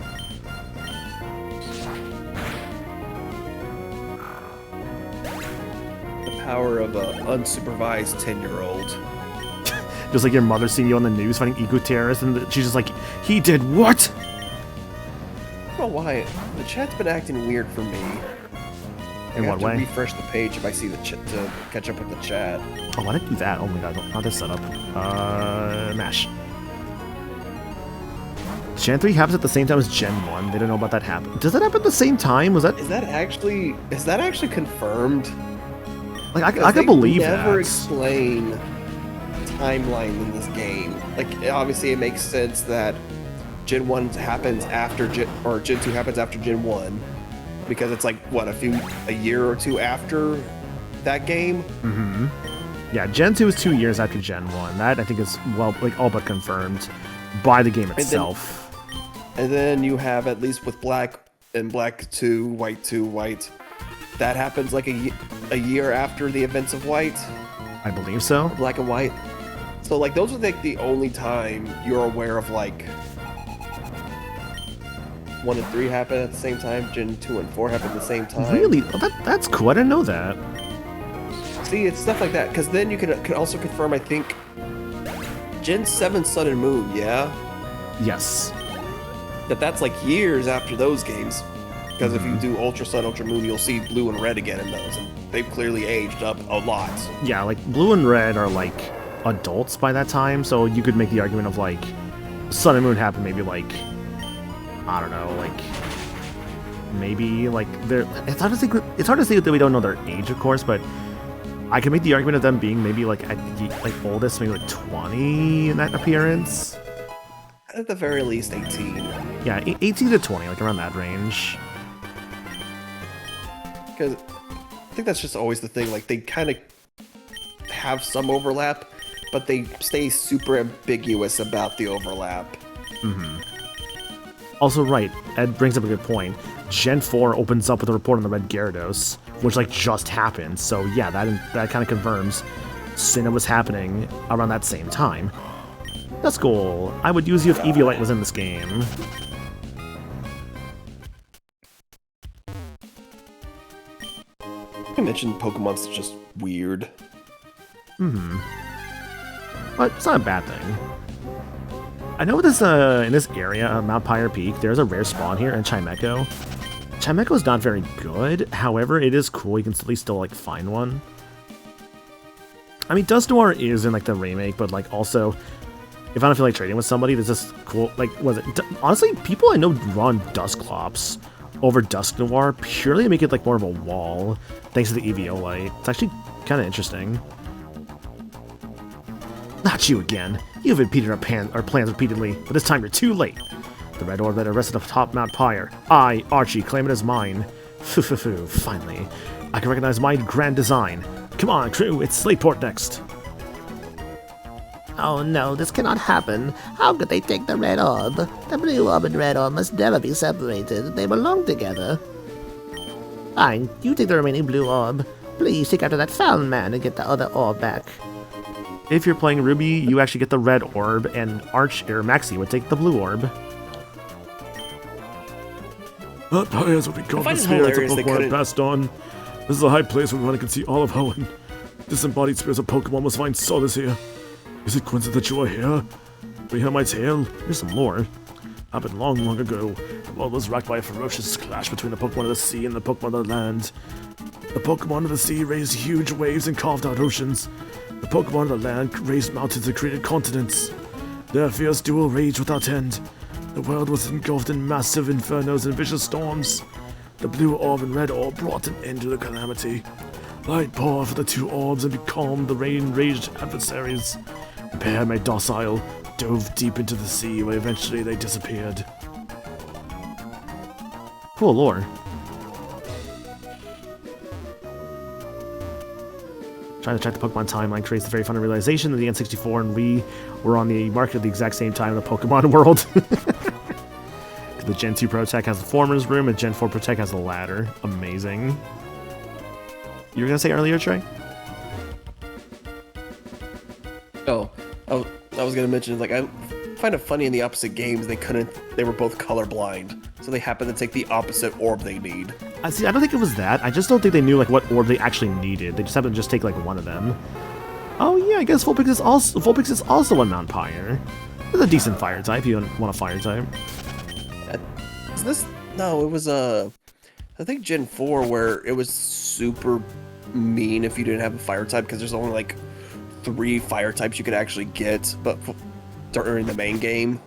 The power of an unsupervised 10-year-old. Just like your mother seeing you on the news fighting eco-terrorists, and she's just like, he did what? I don't know why. The chat's been acting weird for me. In what way? I have to refresh the page if I see the to catch up with the chat. Oh, why did I do that? Oh my god, how did I set up? Mash. Gen 3 happens at the same time as Gen 1. They didn't know about that happen. Does that happen at the same time? Was that... Is that actually confirmed? Like, I can believe that. They never explain timeline in this game. Like, obviously it makes sense that Gen 1 happens after Gen 2 happens after Gen 1. Because it's like, what, a year or two after that game? Mm-hmm. Yeah, Gen 2 is 2 years after Gen 1. That, I think, is, well, like, all but confirmed by the game itself. And then you have, at least with Black and Black 2, White, that happens like a year after the events of White. I believe so. Black and White. So, like, those are, like, the only time you're aware of, like, 1 and 3 happen at the same time. Gen 2 and 4 happen at the same time. Really? Oh, that's cool. I didn't know that. See, it's stuff like that. Because then you could also confirm, I think, Gen 7 Sun and Moon, yeah? Yes. That's like years after those games. Because if you do Ultra Sun, Ultra Moon, you'll see blue and red again in those. And they've clearly aged up a lot. Yeah, like blue and red are like adults by that time, so you could make the argument of like Sun and Moon happened maybe like, I don't know, like maybe like they're. It's hard to say that we don't know their age, of course, but I can make the argument of them being maybe like at the oldest, maybe like 20 in that appearance. At the very least, 18. Yeah, 18 to 20, like around that range. Because I think that's just always the thing. Like, they kind of have some overlap, but they stay super ambiguous about the overlap. Also, right, Ed brings up a good point. Gen 4 opens up with a report on the Red Gyarados, which, like, just happened. So, yeah, that kind of confirms Sinnoh was happening around that same time. That's cool. I would use you if Eviolite was in this game. I mentioned Pokemon's just weird. But it's not a bad thing. I know this in this area, Mount Pyre Peak, there's a rare spawn here in Chimecho. Chimecho is not very good, however, it is cool. You can at least still like find one. I mean, Dust Noir is in like the remake, but like also, if I don't feel like trading with somebody, there's this cool, like, honestly, people I know run Dusclops over Dusk Noir purely to make it like more of a wall, thanks to the Eviolite. It's actually kind of interesting. Not you again. You've impeded our plans repeatedly, but this time you're too late. The red orb that arrested atop Mount Pyre. I, Archie, claim it as mine. Foo, finally. I can recognize my grand design. Come on, crew, it's Slateport next. Oh no, this cannot happen. How could they take the red orb? The blue orb and red orb must never be separated. They belong together. Fine, you take the remaining blue orb. Please take after that found man and get the other orb back. If you're playing Ruby, you actually get the red orb, and Maxie would take the blue orb. That Pyre is what we call the spirits of Pokemon passed on. This is a high place where one can see all of Hoenn. Disembodied spirits of Pokemon must find solace here. Is it coincidence that you are here? Do you hear my tale? Here's some lore. Happened long ago. The world was racked by a ferocious clash between the Pokemon of the sea and the Pokemon of the land. The Pokemon of the sea raised huge waves and carved out oceans. The Pokemon of the land raised mountains and created continents. Their fierce duel raged without end. The world was engulfed in massive infernos and vicious storms. The blue orb and red orb brought an end to the calamity. Light poured for the two orbs and calmed the rain-raged adversaries. The pair made docile, dove deep into the sea, where eventually they disappeared. Cool lore. Trying to check the Pokemon timeline creates the very funny realization that the N64 and Wii were on the market at the exact same time in the Pokemon world. The Gen 2 Protect has the Former's Room, and Gen 4 Protect has the ladder. Amazing. You were going to say earlier, Trey? Oh, I was gonna mention, like, I find it funny in the opposite games they were both colorblind, so they happened to take the opposite orb they need. I don't think it was that. I just don't think they knew like what orb they actually needed. They just happened to just take like one of them. Oh yeah, I guess Vulpix is also on Mount Pyre. It's a decent fire type. You want a fire type? Is this? No, it was I think Gen 4 where it was super mean if you didn't have a fire type, because there's only like 3 fire types you could actually get, but during the main game.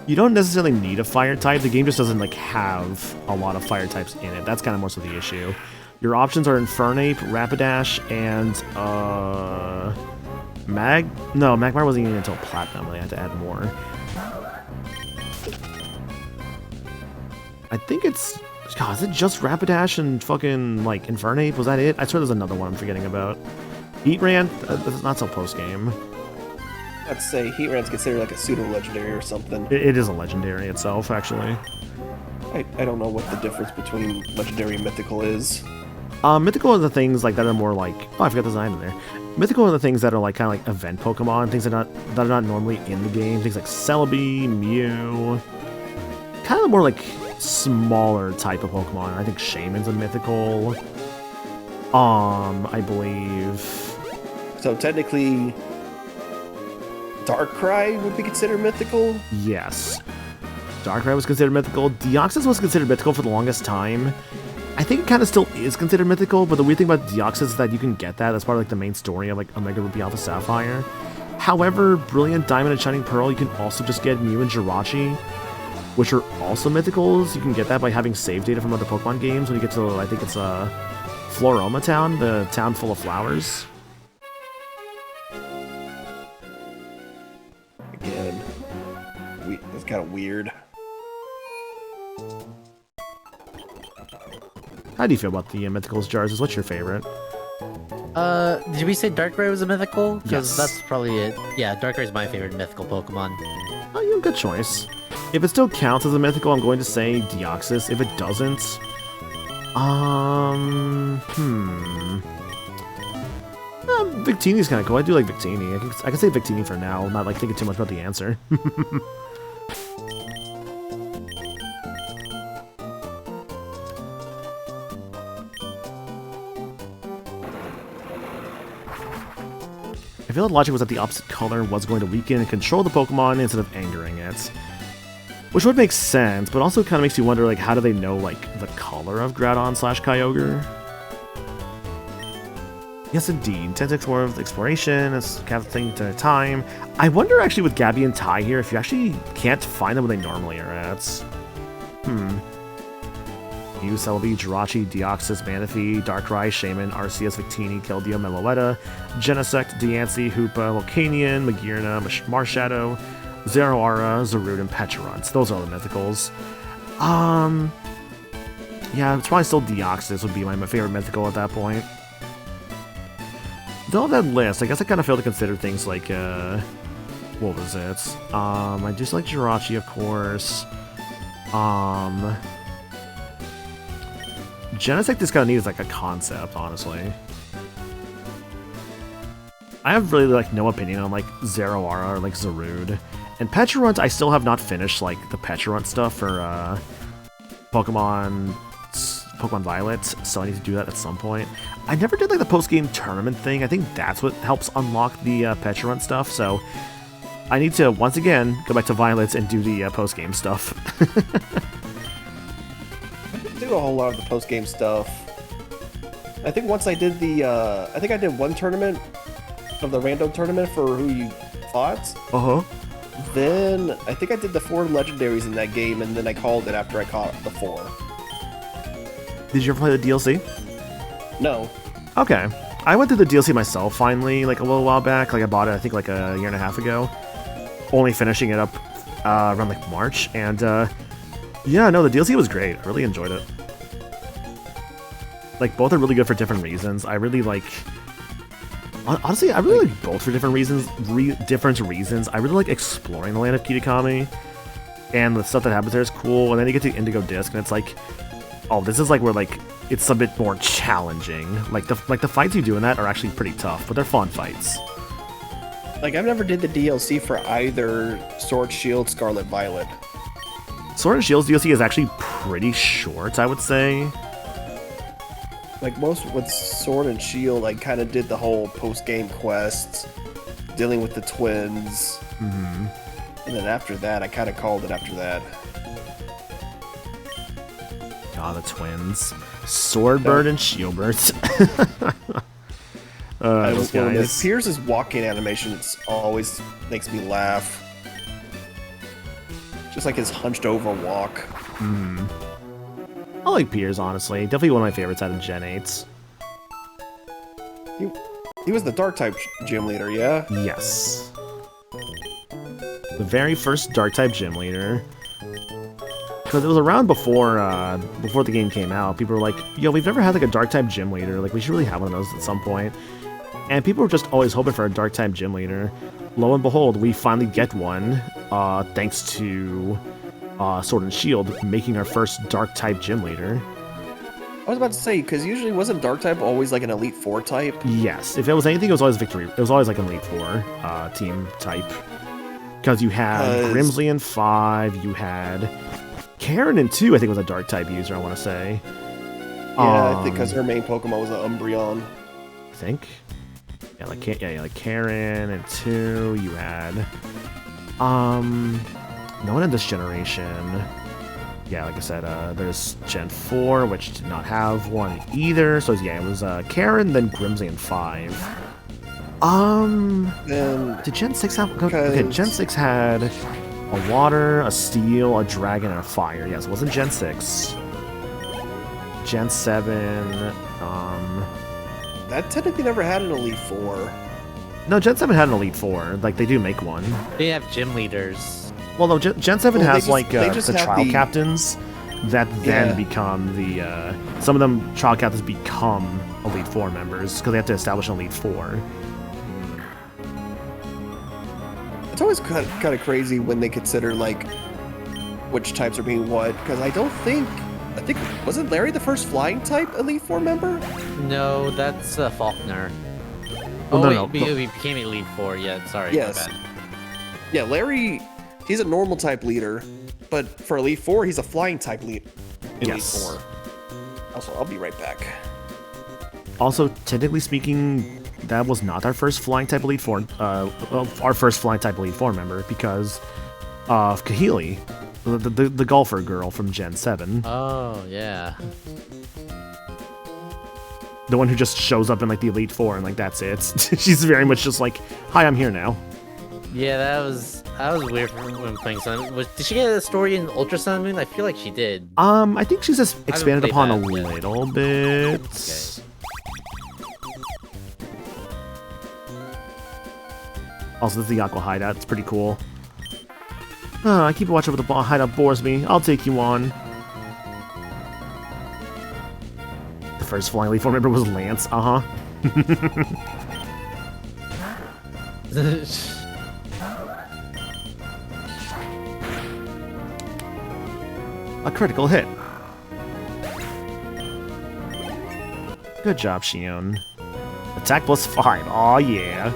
You don't necessarily need a fire type. The game just doesn't like have a lot of fire types in it. That's kind of most of the issue. Your options are Infernape, Rapidash, and Magmar wasn't even until Platinum. They had to add more. I think it's... God, is it just Rapidash and fucking, like, Infernape? Was that it? I swear there's another one I'm forgetting about. Heatran? That's not so post-game. I'd say Heatran's considered like a pseudo-legendary or something. It is a legendary itself, actually. I don't know what the difference between legendary and mythical is. Mythical are the things like that are more like... Oh, I forgot the design in there. Mythical are the things that are like kind of like event Pokemon, things that are not normally in the game. Things like Celebi, Mew... Kind of more like smaller type of Pokemon. I think Shaman's a mythical. I believe. So technically, Darkrai would be considered mythical? Yes. Darkrai was considered mythical. Deoxys was considered mythical for the longest time. I think it kind of still is considered mythical, but the weird thing about Deoxys is that you can get that as part of like the main story of like Omega Ruby Alpha Sapphire. However, Brilliant Diamond and Shining Pearl, you can also just get Mew and Jirachi, which are also mythicals. You can get that by having save data from other Pokemon games when you get to, I think it's Floroma Town, the town full of flowers. Again, it's kind of weird. How do you feel about the mythicals, Jars? What's your favorite? Did we say Darkrai was a mythical? Yes. Because that's probably it. Yeah, Darkrai is my favorite mythical Pokemon. Oh, you have a good choice. If it still counts as a mythical, I'm going to say Deoxys. If it doesn't, Victini's kind of cool. I do like Victini. I can say Victini for now, not like thinking too much about the answer. I feel the logic was that the opposite color was going to weaken and control the Pokemon instead of angering it. Which would make sense, but also kind of makes you wonder, like, how do they know, like, the color of Groudon/Kyogre? Yes, indeed. 10 to explore with exploration, it's kind of thing to time. I wonder, actually, with Gabby and Ty here, if you actually can't find them where they normally are at. Mew, Celebi, Jirachi, Deoxys, Manaphy, Darkrai, Shaman, Arceus, Victini, Keldeo, Meloetta, Genesect, Diancie, Hoopa, Volcanion, Magearna, Marshadow, Zeraora, Zarude, and Pecharunt. Those are the mythicals. Yeah, it's probably still Deoxys would be my favorite mythical at that point. Though that list, I guess I kind of failed to consider things like, what was it? I just like Jirachi, of course. Genesect is kind of neat as like a concept, honestly. I have really like no opinion on like Zeraora or like Zarude. And Pecharunt, I still have not finished like the Pecharunt stuff for Pokemon Violet, so I need to do that at some point. I never did like the post-game tournament thing. I think that's what helps unlock the Pecharunt stuff, so I need to once again go back to Violet and do the post-game stuff. Do a whole lot of the post-game stuff. I think once I did the, I think I did one tournament of the random tournament for who you fought. Then I think I did the 4 legendaries in that game, and then I called it after I caught the 4. Did you ever play the DLC? No. Okay. I went through the DLC myself finally, like a little while back. Like I bought it, I think like a year and a half ago. Only finishing it up around like March, and yeah, no, the DLC was great. I really enjoyed it. Like, both are really good for different reasons. I really like... Honestly, I really like both for different reasons. I really like exploring the land of Kitakami. And the stuff that happens there is cool. And then you get to Indigo Disc, and it's like... Oh, this is like where, like, it's a bit more challenging. Like the fights you do in that are actually pretty tough, but they're fun fights. Like, I've never did the DLC for either Sword, Shield, Scarlet, Violet. Sword and Shield's DLC is actually pretty short, I would say. Like, most with Sword and Shield, I kind of did the whole post-game quests, dealing with the twins. And then after that, I kind of called it after that. God, the twins. Swordbird and Shieldbird. Those guys. Pierce's walking animation always makes me laugh. Just like his hunched over walk. I like Piers, honestly. Definitely one of my favorites out of Gen 8s. He was the Dark-type gym leader, yeah? Yes. The very first Dark-type gym leader. Because it was around before the game came out. People were like, yo, we've never had like a Dark-type gym leader. Like, we should really have one of those at some point. And people were just always hoping for a Dark-type gym leader. Lo and behold, we finally get one, thanks to Sword and Shield making our first Dark-type gym leader. I was about to say, because usually wasn't Dark-type always like an Elite Four type? Yes, if it was anything, it was always Victory. It was always like an Elite Four team type. Because you had Grimsley in 5, you had Karen in 2, I think, was a dark type user, I want to say. Yeah, I think because her main Pokemon was an Umbreon. I think. Yeah, like Karen and 2, you had. No one in this generation. Yeah, like I said, there's Gen 4, which did not have one either. So yeah, it was Karen, then Grimsley in 5. Then Did Gen 6 have? Okay, Gen 6 had a water, a steel, a dragon, and a fire. Yes, it wasn't Gen 6. Gen 7. that technically never had an Elite Four. No, Gen 7 had an Elite Four. Like, they do make one. They have gym leaders. Well, no, Gen 7 Well, has, they just the have trial the- captains that then Yeah. become the... some of them, trial captains, become Elite Four members, because they have to establish an Elite Four. It's always kind of crazy when they consider, like, which types are being what, because I think, wasn't Larry the first flying type Elite Four member? No, that's Faulkner. Well, Oh, no, wait, no. he became Elite Four. Yeah, sorry. Yes. My bad. Yeah, Larry, he's a normal type leader, but for Elite Four, he's a flying type Elite Yes. Four. Also, I'll be right back. Also, technically speaking, that was not our first flying type Elite Four, our first flying type Elite Four member, because of Kahili, the golfer girl from Gen 7. Oh, yeah. The one who just shows up in, like, the Elite Four, and, like, that's it. She's very much just like, hi, I'm here now. Yeah, that was weird when playing Sun. Did she get a story in Ultra Sun and Moon? I feel like she did. I think she's just haven't expanded played upon a that yet. little bit. Okay. Also, this is the Aqua Hideout. It's pretty cool. I keep watching with the hideout bores me. I'll take you on. The first Flying Elite Four member was Lance. A critical hit. Good job, Shion. Attack plus 5. Aw, yeah.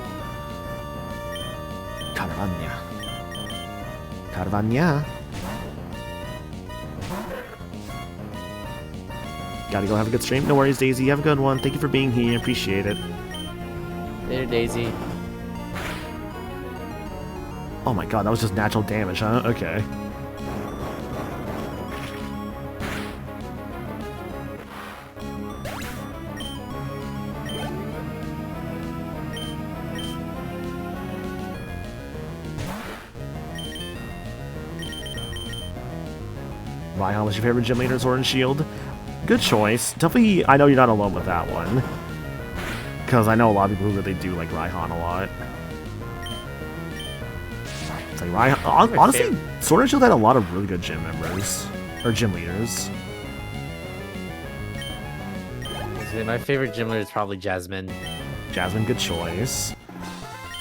Caravania. Caravania. Gotta go have a good stream. No worries, Daisy. Have a good one. Thank you for being here. Appreciate it. Later, Daisy. Oh my god, that was just natural damage, huh? Okay. Raihan was your favorite gym leader, Sword and Shield? Good choice. Definitely, I know you're not alone with that one. Because I know a lot of people who really do like Raihan a lot. It's like Raihan, honestly, Sword and Shield had a lot of really good gym members. Or gym leaders. My favorite gym leader is probably Jasmine. Jasmine, good choice.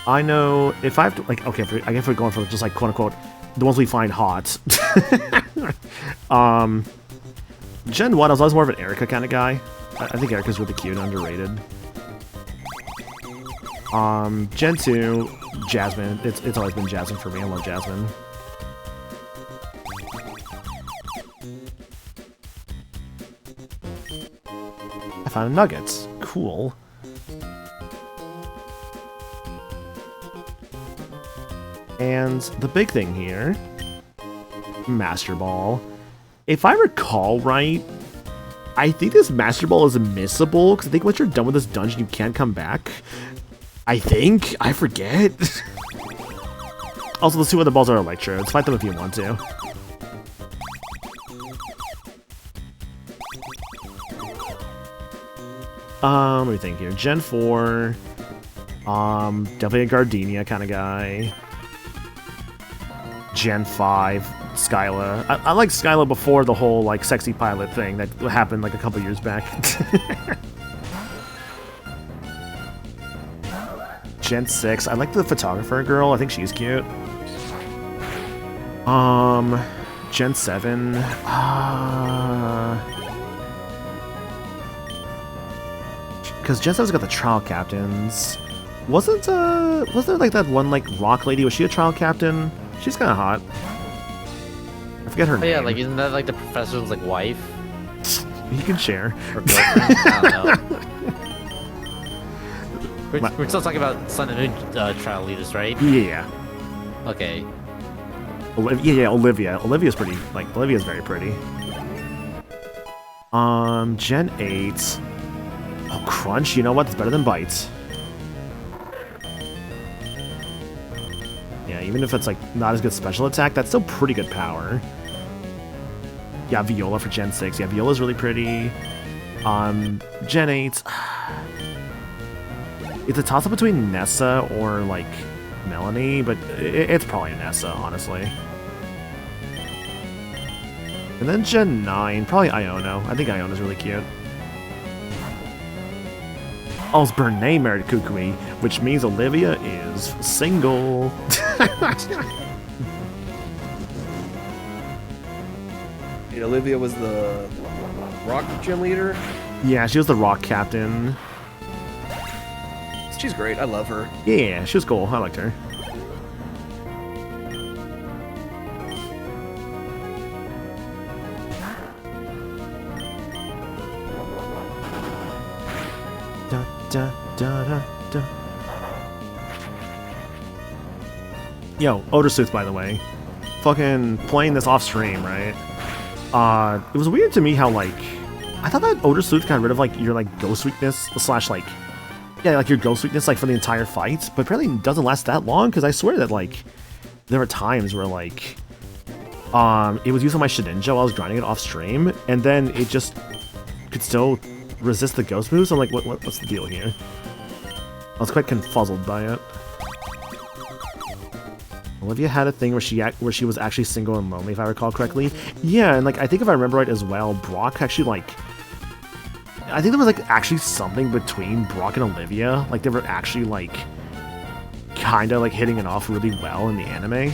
I know, if I have to, like, okay, I guess we're going for just like, quote-unquote, the ones we find hot. Gen 1, I was always more of an Erica kind of guy. I think Erica's really cute and underrated. Gen 2, Jasmine. It's always been Jasmine for me. I love Jasmine. I found a nugget. Cool. And the big thing here, Master Ball. If I recall right, I think this Master Ball is missable, because I think once you're done with this dungeon, you can't come back. I think? I forget. Also, the two other balls are Electro. Fight them if you want to. Let me think here. Gen 4. Definitely a Gardenia kind of guy. Gen 5, Skyla. I like Skyla before the whole, like, sexy pilot thing that happened, like, a couple years back. Gen 6. I like the photographer girl. I think she's cute. Gen 7. Because Gen 7's got the trial captains. Was there, like, that one, like, rock lady? Was she a trial captain? She's kind of hot. I forget her Oh name. yeah, like isn't that like the professor's like wife You can share. or girlfriend? I don't know. We're still talking about Sun and Moon trial leaders, right? Yeah. Okay. Yeah, Olivia. Olivia's pretty, like, Olivia's very pretty. Gen 8. Oh, Crunch, you know what? That's better than Bites. Yeah, even if it's, like, not as good special attack, that's still pretty good power. Yeah, Viola for Gen 6. Yeah, Viola's really pretty. Gen 8. It's a toss-up between Nessa or, like, Melanie, but it's probably Nessa, honestly. And then Gen 9, probably Iono. I think Iono's really cute. Oh, it's Bernay married Kukui, which means Olivia is single. Yeah, Olivia was the rock gym leader. Yeah, she was the rock captain. She's great. I love her. Yeah, she was cool. I liked her. Da, da, da, da, da. Yo, Odor by the way. Fucking playing this off stream, right? It was weird to me how, like, I thought that Odor Sleuth got rid of, like, your, like, ghost weakness, slash, like, yeah, like, your ghost weakness, like, for the entire fight, but apparently it doesn't last that long, because I swear that, like, there were times where, like, it was using my Shedinja while I was grinding it off stream, and then it just could still resist the ghost moves. I'm like, what's the deal here? I was quite confuzzled by it. Olivia had a thing where she was actually single and lonely, if I recall correctly. Yeah, and, like, I think if I remember right as well, Brock actually, like, I think there was, like, actually something between Brock and Olivia. Like, they were actually, like, kind of, like, hitting it off really well in the anime.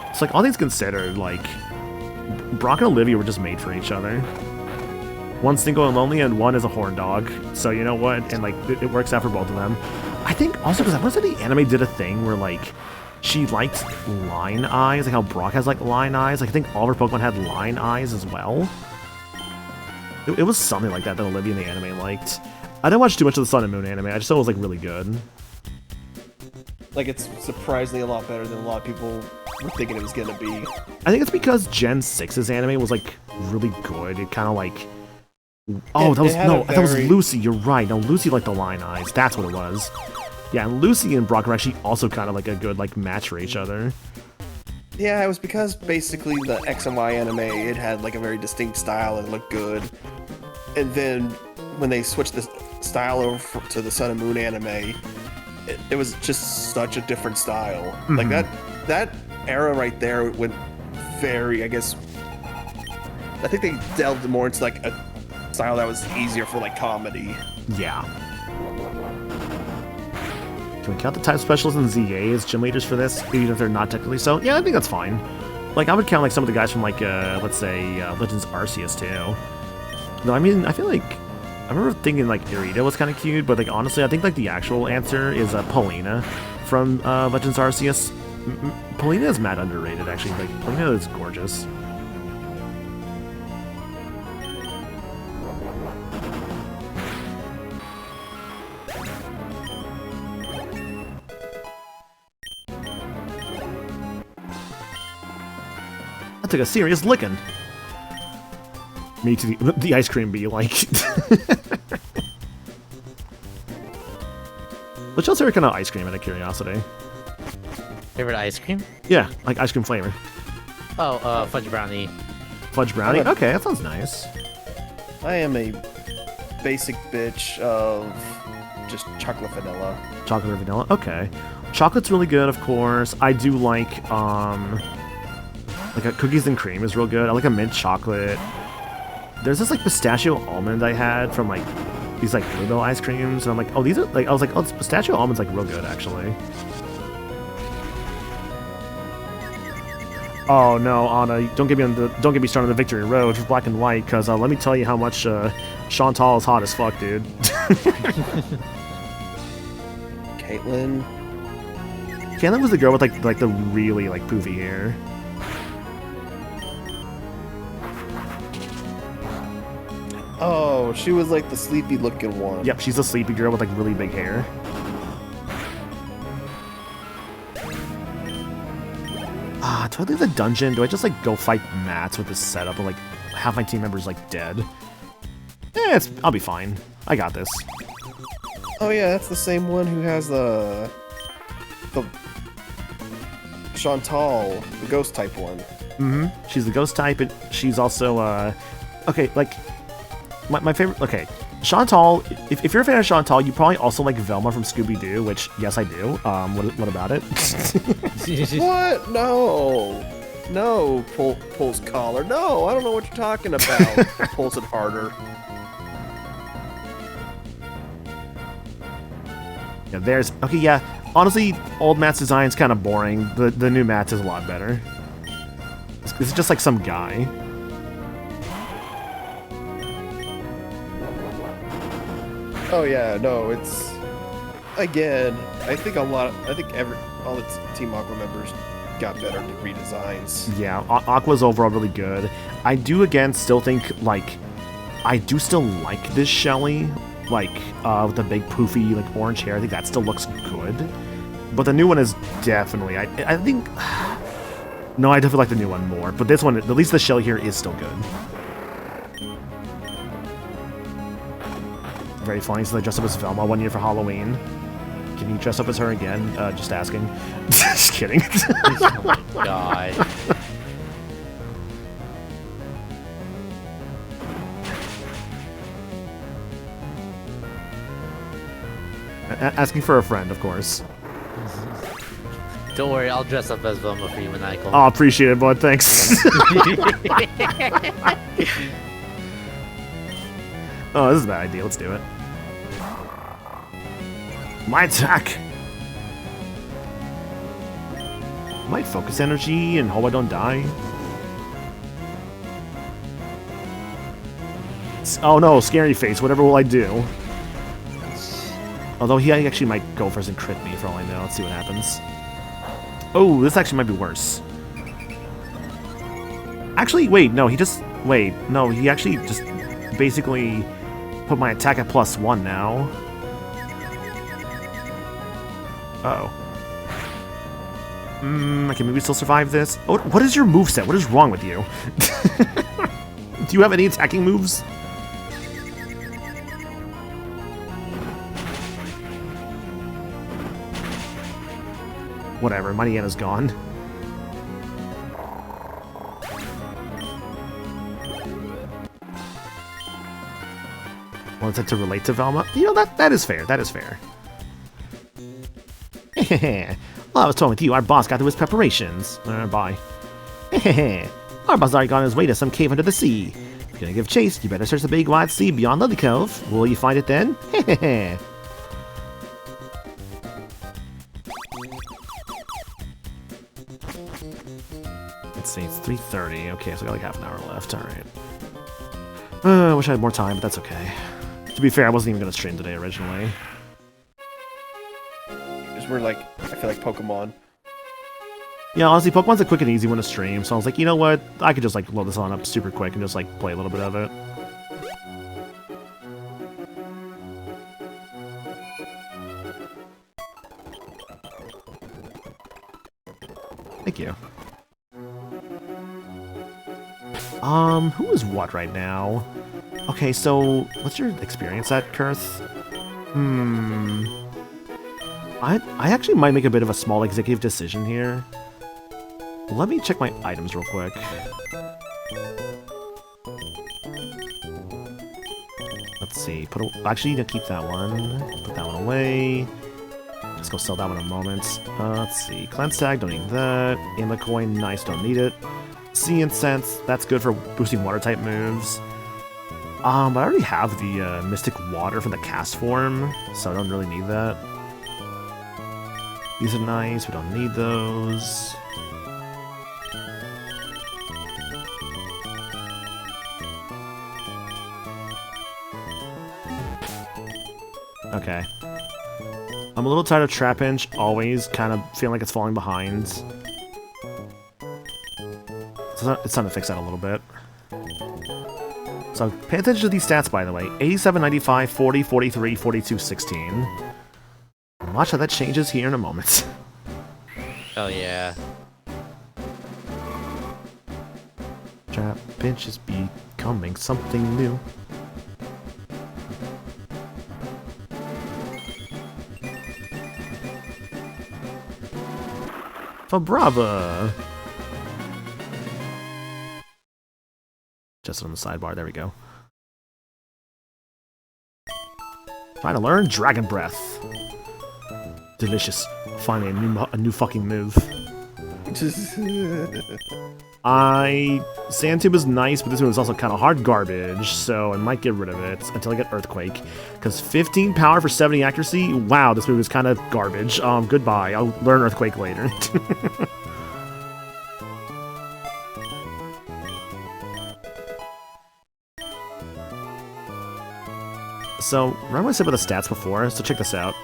It's like, all things considered, like, Brock and Olivia were just made for each other. One's single and lonely, and one is a horn dog. So, you know what? And, like, it works out for both of them. I think also, because I want to say the anime did a thing where, like, she liked line eyes, like how Brock has, like, line eyes. Like, I think all of her Pokemon had line eyes as well. It was something like that Olivia in the anime liked. I didn't watch too much of the Sun and Moon anime. I just thought it was, like, really good. Like, it's surprisingly a lot better than a lot of people were thinking it was gonna be. I think it's because Gen 6's anime was, like, really good. It kind of, like... Oh, that was... No, that was Lucy. You're right. No, Lucy liked the line eyes. That's what it was. Yeah, and Lucy and Brock are actually also kind of, like, a good, like, match for each other. Yeah, it was because basically the X and Y anime, it had like a very distinct style and looked good. And then when they switched the style over to the Sun and Moon anime, it was just such a different style. Mm-hmm. Like that era right there went very, I guess, I think they delved more into like a style that was easier for like comedy. Yeah. Can we count the type specialists and ZA as gym leaders for this, even if they're not technically so? Yeah, I think that's fine. Like, I would count, like, some of the guys from, like, let's say, Legends Arceus, too. No, I mean, I feel like... I remember thinking, like, Irida was kind of cute, but, like, honestly, I think, like, the actual answer is Paulina from Legends Arceus. Paulina is mad underrated, actually. Like, Paulina is gorgeous. I took a serious licking. Me to the ice cream bee, like. Which else are kind of ice cream out of curiosity? Favorite ice cream? Yeah, like ice cream flavor. Oh, fudge brownie. Fudge brownie? Okay, that sounds nice. I am a basic bitch of just chocolate vanilla. Chocolate or vanilla? Okay. Chocolate's really good, of course. I do like a cookies and cream is real good. I like a mint chocolate. There's this like pistachio almond I had from like these like Bluebell ice creams, and I'm like, oh, these are like, I was like, oh, this pistachio almond's like real good actually. Oh no, Anna, don't get me started on the victory road for black and white, because let me tell you how much Chantal is hot as fuck, dude. Caitlyn. Caitlyn was the girl with like the really like poofy hair. Oh, she was like the sleepy looking one. Yep, she's a sleepy girl with like really big hair. Do I leave the dungeon? Do I just like go fight Mats with this setup of like half my team members like dead? I'll be fine. I got this. Oh yeah, that's the same one who has the Chantal, the ghost type one. Mm-hmm. She's the ghost type, and she's also okay, like my favorite. Okay, Chantal. If you're a fan of Chantal, you probably also like Velma from Scooby-Doo, which yes, I do. What about it? What? No, Pulse collar. No, I don't know what you're talking about. Pulse it harder. Yeah, there's okay. Yeah, honestly, old Matt's design is kind of boring. The new Matt's is a lot better. It's just like some guy. Oh yeah, no, it's again. I think all the Team Aqua members got better redesigns. Yeah, Aqua's overall really good. I do again still think like I do still like this Shelly, like with the big poofy like orange hair. I think that still looks good. But the new one is definitely I think no, I definitely like the new one more. But this one, at least the Shelly here is still good. Very funny. So they dressed up as Velma one year for Halloween. Can you dress up as her again? Just asking. Just kidding. Oh my god. Asking for a friend, of course. Don't worry, I'll dress up as Velma for you, Maniacal. Oh, appreciate it, bud. Thanks. Oh, this is a bad idea. Let's do it. My attack! Might focus energy and hope I don't die. Oh no, scary face. Whatever will I do? Although he actually might go first and crit me for all I know. Let's see what happens. Oh, this actually might be worse. Actually, wait, no, he actually just basically put my attack at +1 now. Uh-oh. I can maybe still survive this. Oh, what is your moveset? What is wrong with you? Do you have any attacking moves? Whatever, Mighty Anna's gone. Wanted to relate to Velma? You know, that is fair. That is fair. Well, I was talking with you. Our boss got to his preparations. Bye. Our boss already gone on his way to some cave under the sea. If you're gonna give chase, you better search the big wide sea beyond Lily Cove. Will you find it then? Let's see, it's 3:30. Okay, so I got like half an hour left. Alright. I wish I had more time, but that's okay. To be fair, I wasn't even gonna stream today originally. Because we're like, I feel like Pokemon. Yeah, honestly, Pokemon's a quick and easy one to stream, so I was like, you know what? I could just like load this on up super quick and just like play a little bit of it. Thank you. Who is what right now? Okay, so what's your experience at, Kurth? I actually might make a bit of a small executive decision here. Let me check my items real quick. Let's see. Actually, you need to keep that one. Put that one away. Let's go sell that one in a moment. Let's see. Cleanse tag, don't need that. Ammo coin, nice, don't need it. Sea incense, that's good for boosting water type moves. I already have the Mystic Water from the cast form, so I don't really need that. These are nice, we don't need those. Okay. I'm a little tired of Trapinch, always kind of feeling like it's falling behind. So it's time to fix that a little bit. So pay attention to these stats, by the way. 87, 95, 40, 43, 42, 16. Watch how that changes here in a moment. Oh yeah. Trapinch is becoming something new. For Brava! Just on the sidebar, there we go. Trying to learn Dragon Breath. Delicious. Finally, a new fucking move. Sandtube is nice, but this move is also kind of hard garbage, so I might get rid of it until I get Earthquake. Because 15 power for 70 accuracy? Wow, this move is kind of garbage. Goodbye. I'll learn Earthquake later. So, remember what I said about the stats before? So check this out.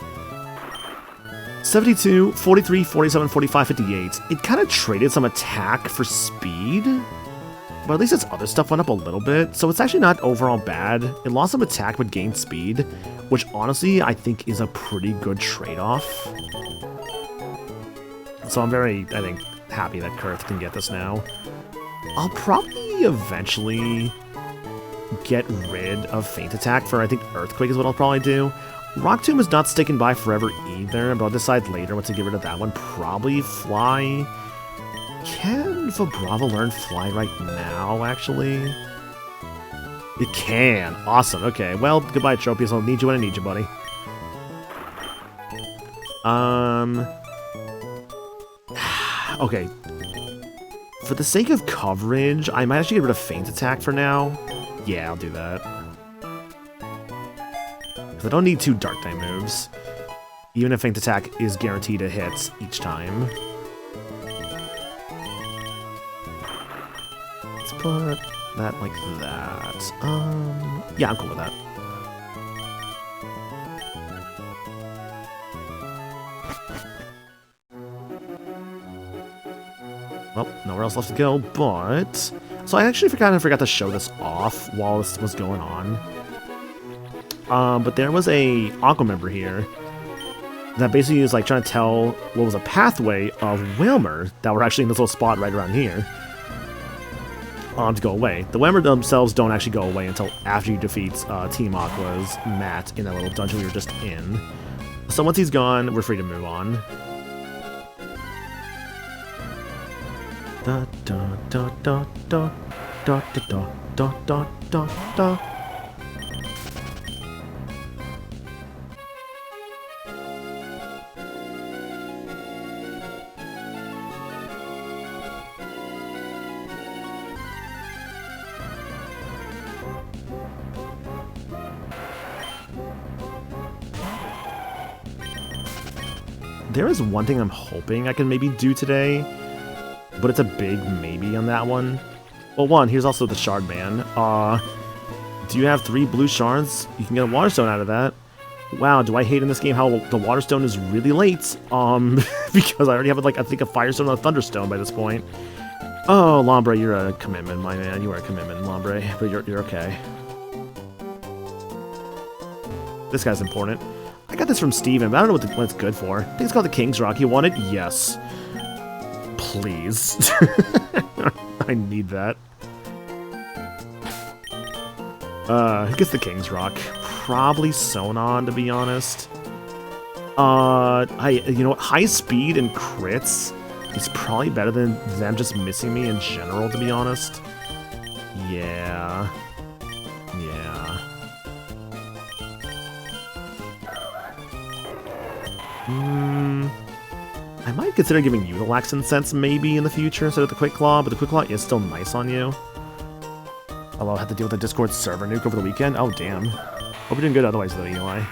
72, 43, 47, 45, 58. It kind of traded some attack for speed, but at least its other stuff went up a little bit, so it's actually not overall bad. It lost some attack but gained speed, which honestly I think is a pretty good trade-off. So I'm very, I think, happy that Kurth can get this now. I'll probably eventually get rid of Feint Attack for, I think, Earthquake is what I'll probably do. Rock Tomb is not sticking by forever either, but I'll decide later what to get rid of that one. Probably Fly. Can Vibrava learn Fly right now, actually? It can. Awesome. Okay, well, goodbye, Tropius. I'll need you when I need you, buddy. Okay. For the sake of coverage, I might actually get rid of Feint Attack for now. Yeah, I'll do that. Because I don't need 2 Dark type moves. Even if Feint Attack is guaranteed to hit each time. Let's put that like that. Yeah, I'm cool with that. Well, nowhere else left to go, but... So I actually kind of forgot to show this off while this was going on. But there was a Aqua member here that basically is like trying to tell what was a pathway of Whalmer that were actually in this little spot right around here to go away. The Whalmer themselves don't actually go away until after you defeat Team Aqua's Matt in that little dungeon we were just in. So once he's gone, we're free to move on. Da da da da da da da da da da da. There is one thing I'm hoping I can maybe do today, but it's a big maybe on that one. Well, one, here's also the Shard Man. Do you have 3 blue shards? You can get a Water Stone out of that. Wow, do I hate in this game how the Water Stone is really late? Because I already have, like, I think a Fire Stone and a Thunder Stone by this point. Oh, Lombre, you're a commitment, my man. You are a commitment, Lombre, but you're okay. This guy's important. I got this from Steven, but I don't know what it's good for. I think it's called the King's Rock. You want it? Yes. Please. I need that. Who gets the King's Rock? Probably Sonon, to be honest. You know what? High speed and crits is probably better than them just missing me in general, to be honest. Yeah. Yeah. I might consider giving you the Lax Incense maybe in the future instead of the Quick Claw, but the Quick Claw is still nice on you. Although I had to deal with the Discord server nuke over the weekend. Oh, damn. Hope you're doing good otherwise, though, Eli.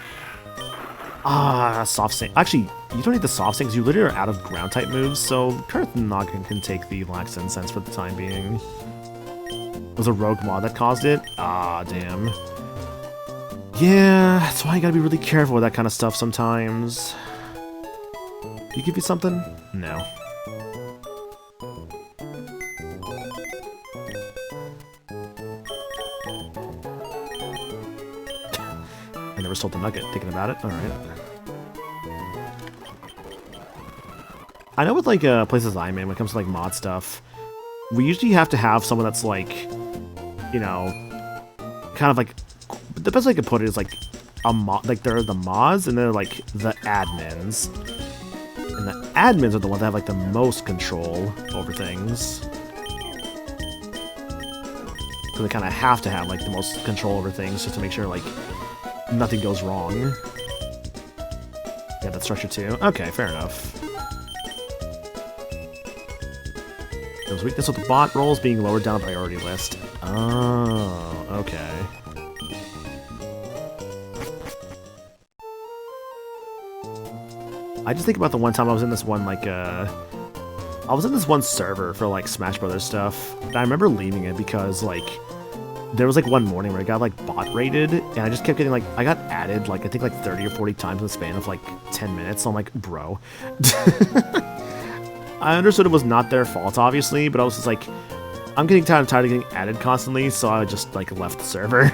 Soft Sink. Actually, you don't need the Soft Sink because you literally are out of ground-type moves, so Kurth Noggin can take the Lax Incense for the time being. It was a rogue mod that caused it? Ah, damn. Yeah, that's why you gotta be really careful with that kind of stuff sometimes. Did he give you something? No. I never sold the nugget, thinking about it. Alright. I know with, like, places I'm in, when it comes to, like, mod stuff, we usually have to have someone that's, like, you know, kind of, like, the best way I could put it is, like, a mod, like, there are the mods, and they're, like, the admins. And the admins are the ones that have, like, the most control over things. So they kind of have to have, like, the most control over things just to make sure, like, nothing goes wrong. Yeah, that's structure too. Okay, fair enough. There's weakness with the bot rolls being lowered down the priority list. Oh, okay. I just think about the one time I was in this one, like, I was in this one server for, like, Smash Brothers stuff, and I remember leaving it because, like, there was, like, one morning where I got, like, bot rated, and I just kept getting, like, I got added, like, I think, like, 30 or 40 times in the span of, like, 10 minutes, so I'm like, bro. I understood it was not their fault, obviously, but I was just like, I'm getting tired of getting added constantly, so I just, like, left the server.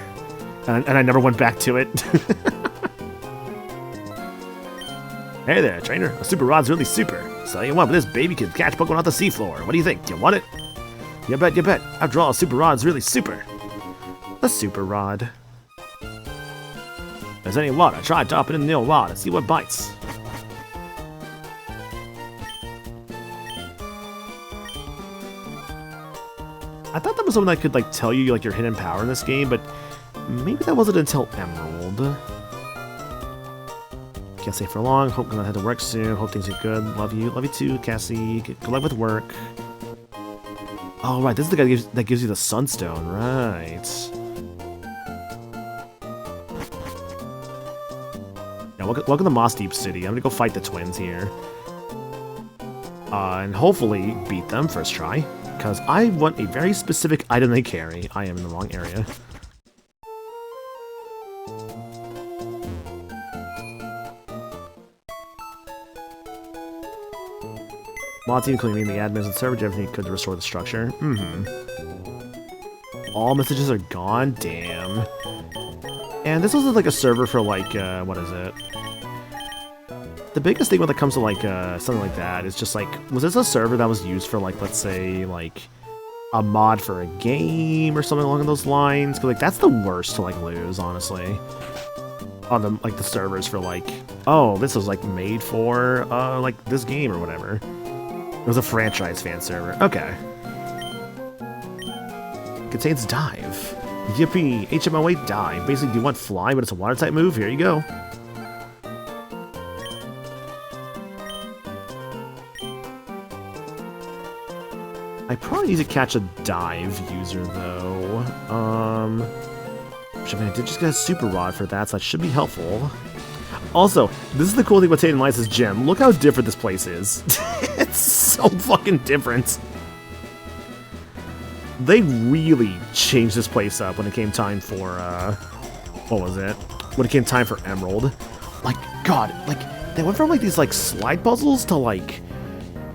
And I never went back to it. Hey there, trainer. A super rod's really super. So you want, but this baby can catch Pokemon off the seafloor. What do you think? Do you want it? You bet, you bet. After all, a super rod's really super. A super rod. If there's any water, try dropping it in the old rod and see what bites. I thought that was something that could, like, tell you, like, your hidden power in this game, but maybe that wasn't until Emerald. Can't stay for long. Hope gonna have to work soon. Hope things are good. Love you. Love you too, Cassie. Good luck with work. Oh, right. This is the guy that gives you the Sunstone. Right. Yeah, welcome to Moss Deep City. I'm gonna go fight the twins here. And hopefully beat them first try. Because I want a very specific item they carry. I am in the wrong area. Mod team including the admins and server, everything could restore the structure. All messages are gone? Damn. And this was like a server for like, what is it? The biggest thing when it comes to like, something like that is just like, was this a server that was used for like, let's say, like, a mod for a game or something along those lines? Because like, that's the worst to like lose, honestly. On the, like, the servers for like, oh, this was like made for, like, this game or whatever. It was a franchise fan server. Okay. Contains dive. Yippee! HMOA dive. Basically, do you want fly, but it's a water type move? Here you go. I probably need to catch a dive user though. I did just get a super rod for that, so that should be helpful. Also, this is the cool thing about Tate & Liza's gym. Look how different this place is. It's so fucking different. They really changed this place up when it came time for, what was it? When it came time for Emerald. Like, God, like, they went from, like, these, like, slide puzzles to, like,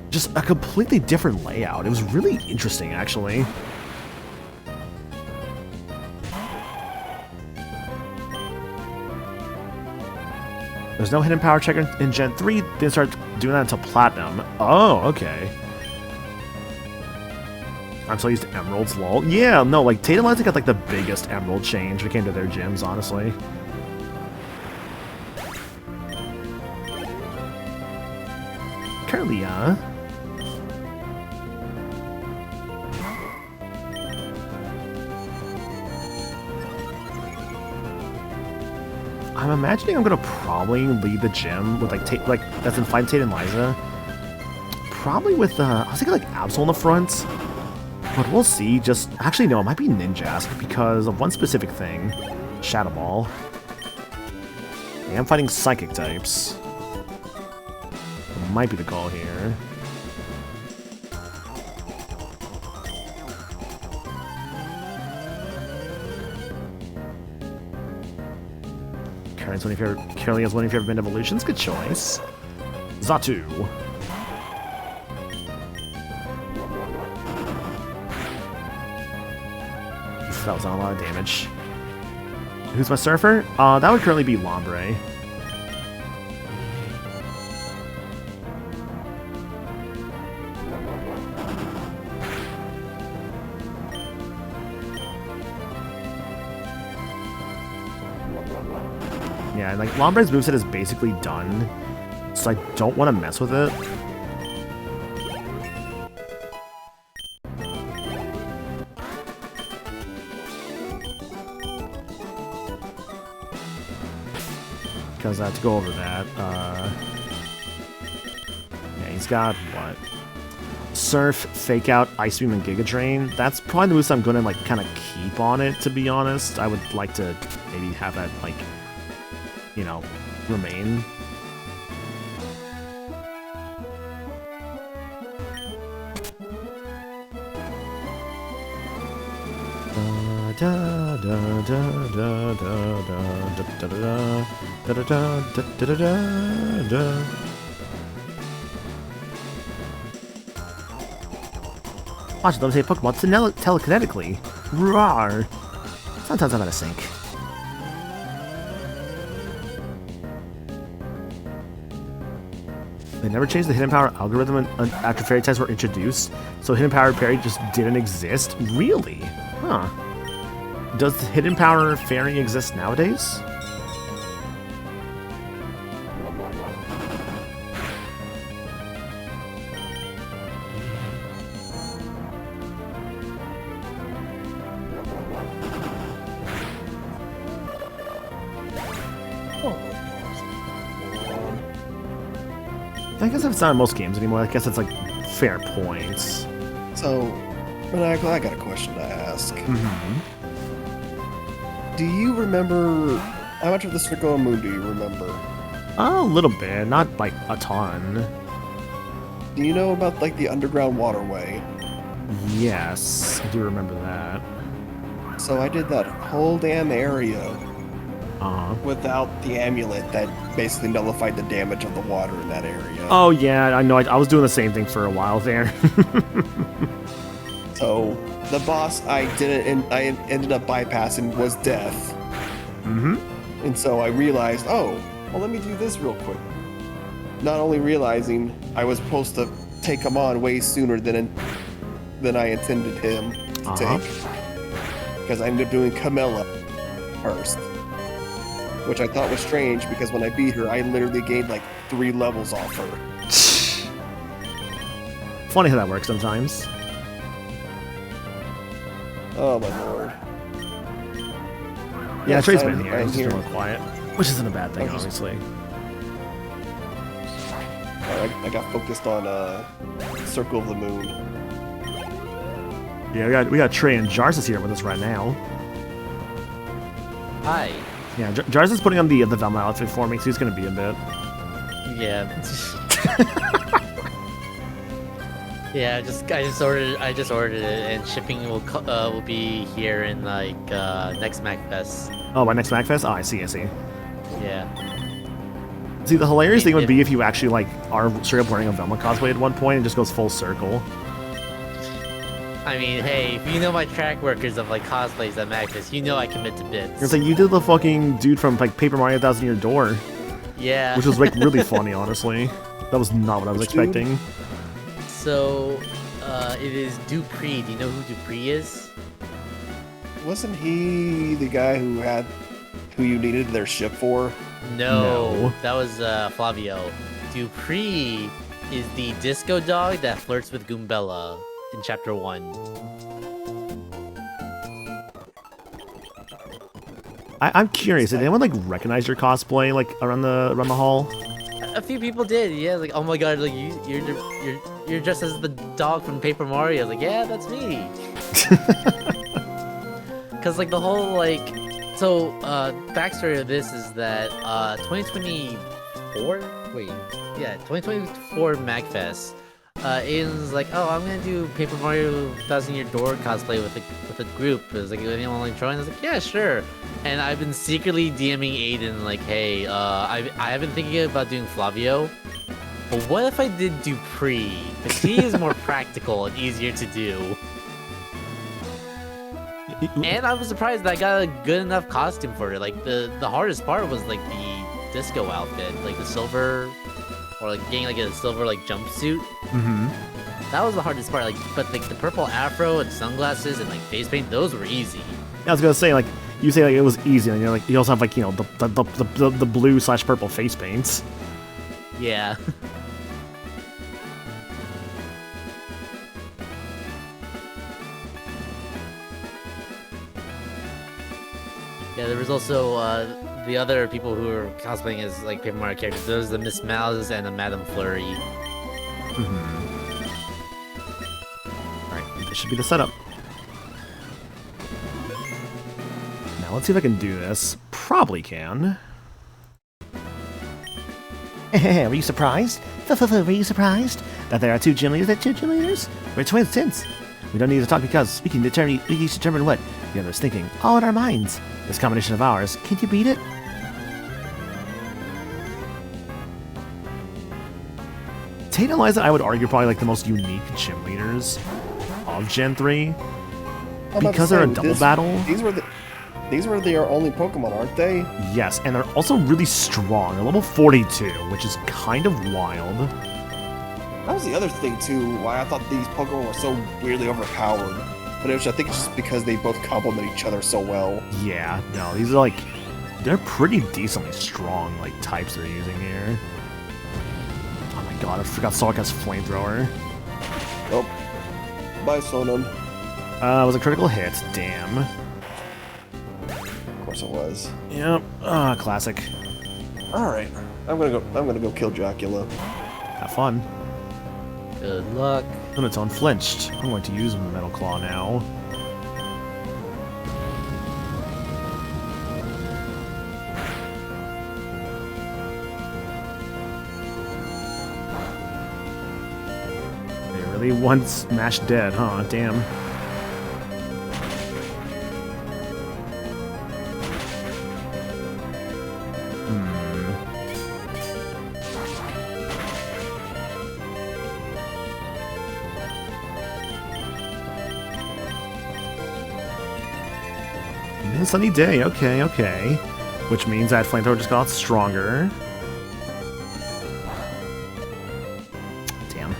just a completely different layout. It was really interesting, actually. There's no hidden power checker in Gen 3. They didn't start doing that until Platinum. Oh, okay. I'm so used to Emeralds, lol. Yeah, no, like, Tate & Liza got, like, the biggest Emerald change when it came to their gyms, honestly. Curlia. I'm imagining I'm gonna probably lead the gym with like that's in Fight Tate & Liza. Probably with I was thinking like Absol in the front, but we'll see. Just actually no, it might be Ninjask because of one specific thing, Shadow Ball. Yeah, I'm fighting Psychic types. It might be the call here. Currently's one of your favorite mint evolutions. Good choice. Zatu. Oof, that was not a lot of damage. Who's my surfer? That would currently be Lombre. Yeah, and like Lombre's moveset is basically done, so I don't want to mess with it. Because I have to go over that. Yeah, he's got what? Surf, Fake Out, Ice Beam, and Giga Drain. That's probably the moves I'm gonna like kind of keep on it. To be honest, I would like to maybe have that like, you know, remain. Watch those say Pokemon telekinetically. Rawr. Sometimes I'm out of sync. They never changed the Hidden Power algorithm after Fairy types were introduced, so Hidden Power Fairy just didn't exist? Really? Huh. Does the Hidden Power Fairy exist nowadays? I guess if it's not in most games anymore, I guess it's like fair points. So, Maniacal, I got a question to ask. Do you remember how much of the Circle of the Moon do you remember? A little bit, not like a ton. Do you know about like the underground waterway? Yes, I do remember that. So I did that whole damn area without the amulet that basically nullified the damage of the water in that area. Oh yeah, I know. I was doing the same thing for a while there. So the boss I ended up bypassing was Death. And so I realized, oh, well, let me do this real quick. Not only realizing I was supposed to take him on way sooner than I intended him to take, because I ended up doing Camilla first, which I thought was strange because when I beat her, I literally gained like 3 levels off her. Funny how that works sometimes. Oh my lord. Yeah, Yes, Trey's I'm- been here. I'm He's just here. more quiet, which isn't a bad thing, I'm just- obviously. I got focused on Circle of the Moon. Yeah, we got Trey and Jarsis here with us right now. Hi. Yeah, Jarsis is putting on the Velma outfit for me, so he's gonna be a bit. Yeah. Yeah, I just ordered it, and shipping will be here in like next MacFest. Oh, by next MacFest? Oh, I see. Yeah. See, the hilarious thing would be if you actually like are straight up wearing a Velma cosplay at one point and just goes full circle. I mean, hey, if you know my track records of like cosplays at MacFest, you know I commit to bits. It's like you did the fucking dude from like Paper Mario 1000 Year Door, Yeah. which was like really funny, honestly. That was not what I was Which dude? expecting. So, it is Dupree. Do you know who Dupree is? Wasn't he the guy who you needed their ship for? No. That was Flavio. Dupree is the disco dog that flirts with Goombella in Chapter 1. I'm curious. Did anyone like recognize your cosplay like around the hall? A few people did, yeah. Like, oh my god, like you're dressed as the dog from Paper Mario. I was like, yeah, that's me. Cause like the whole like, so backstory of this is that 2024. Wait, yeah, 2024 MacFest. Aiden's like, oh, I'm gonna do Paper Mario 1000 Year Door cosplay with a group. It was like, anyone like join? I was like, yeah, sure. And I've been secretly DMing Aiden like, hey, I've been thinking about doing Flavio, But what if I did Dupree? Because he is more practical and easier to do. And I was surprised that I got a good enough costume for it. Like the hardest part was like the disco outfit, like the silver, or like getting like a silver like jumpsuit. Mm-hmm. That was the hardest part. Like, but like the purple afro and sunglasses and like face paint, those were easy. I was gonna say, like, you say like it was easy, and you're like, you also have like, you know, the blue/purple face paints. Yeah. Yeah, there was also the other people who were cosplaying as like Paper Mario characters. There was the Miss Mouse and the Madame Flurry. Mm-hmm. Alright, this should be the setup. Now let's see if I can do this. Probably can. Were you surprised? Were you surprised that there are two gym leaders? That two gym leaders? We're twins since. We don't need to talk because we can determine what the other is thinking, all in our minds. This combination of ours, can you beat it? Tate and Liza, I would argue, probably like the most unique gym leaders of Gen 3. I'm about to Because they're a say, double battle. These were their only Pokemon, aren't they? Yes, and they're also really strong. They're level 42, which is kind of wild. That was the other thing too, why I thought these Pokemon were so weirdly overpowered. But I think it's just because they both complement each other so well. Yeah, no, these are like, they're pretty decently strong, like, types they're using here. Oh my god, I forgot Sonic has Flamethrower. Oh. Bye, Sonum. It was a critical hit, damn. Of course it was. Yep, classic. Alright. I'm gonna go kill Dracula. Have fun. Good luck. And it's unflinched. I'm going to use Metal Claw now. They really want Smash dead, huh? Damn. Sunny day, okay, okay. Which means that Flamethrower just got stronger. Damn.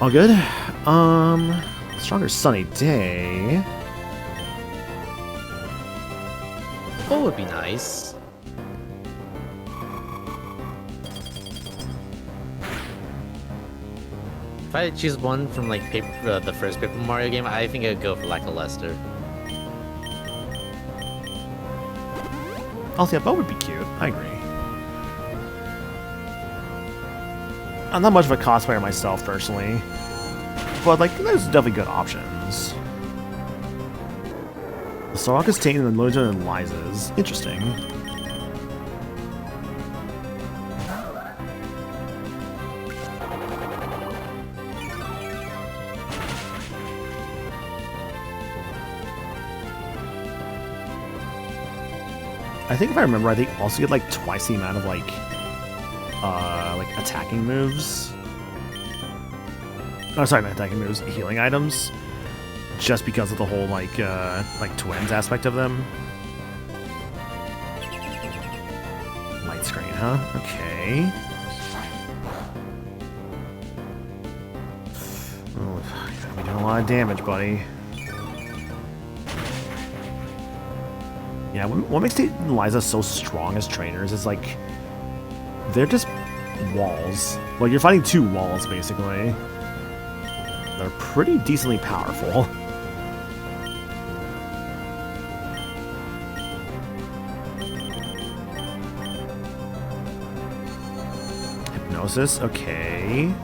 All good. Stronger sunny day. What would be nice? If I had to choose one from like the first Paper Mario game, I think I'd go for Lackluster. Also, yeah, Bo would be cute. I agree. I'm not much of a cosplayer myself, personally. But, like, there's definitely good options. The Soraka's Tate and Loja and Liza's. Interesting. I think if I remember, I think also get like twice the amount of like attacking moves. Oh, sorry, not attacking moves, healing items. Just because of the whole like twins aspect of them. Light screen, huh? Okay. Oh, you're doing a lot of damage, buddy. Yeah, what makes Tate and Liza so strong as trainers is, like, they're just walls. Like, you're fighting two walls, basically. They're pretty decently powerful. Hypnosis, okay.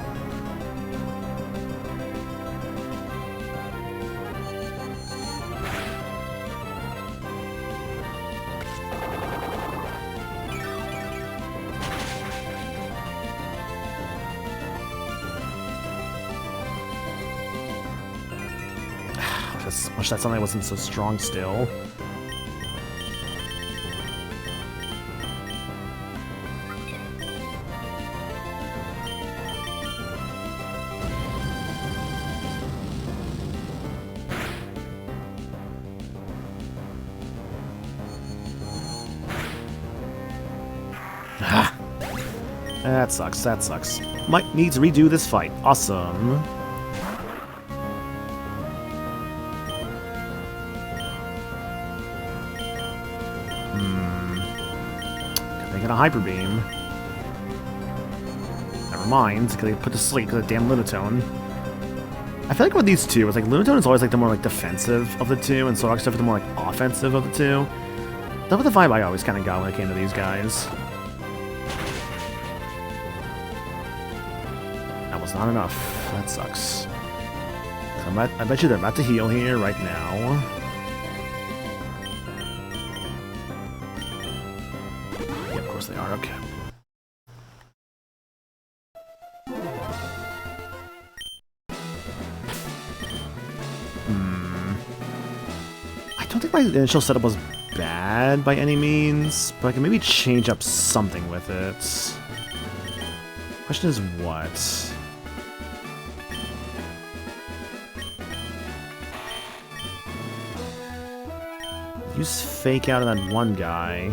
Wish that something wasn't so strong still. Ah, that sucks, that sucks. Might need to redo this fight. Awesome. They got a Hyper Beam. Never mind, because they put to sleep because of the damn Lunatone. I feel like with these two, it's like Lunatone is always like the more like defensive of the two, and Solrock stuff is the more like offensive of the two. That was the vibe I always kind of got when it came to these guys. That was not enough. That sucks. I bet you they're about to heal here right now. Yeah, of course they are. Okay. I don't think my initial setup was bad by any means, but I can maybe change up something with it. Question is what? Use Fake Out on that one guy.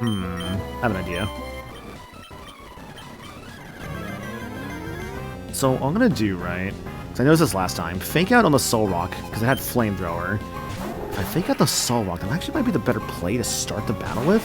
I have an idea. So what I'm gonna do, right? Because I noticed this last time. Fake Out on the Solrock, because it had Flamethrower. If I fake out the Solrock, that actually might be the better play to start the battle with.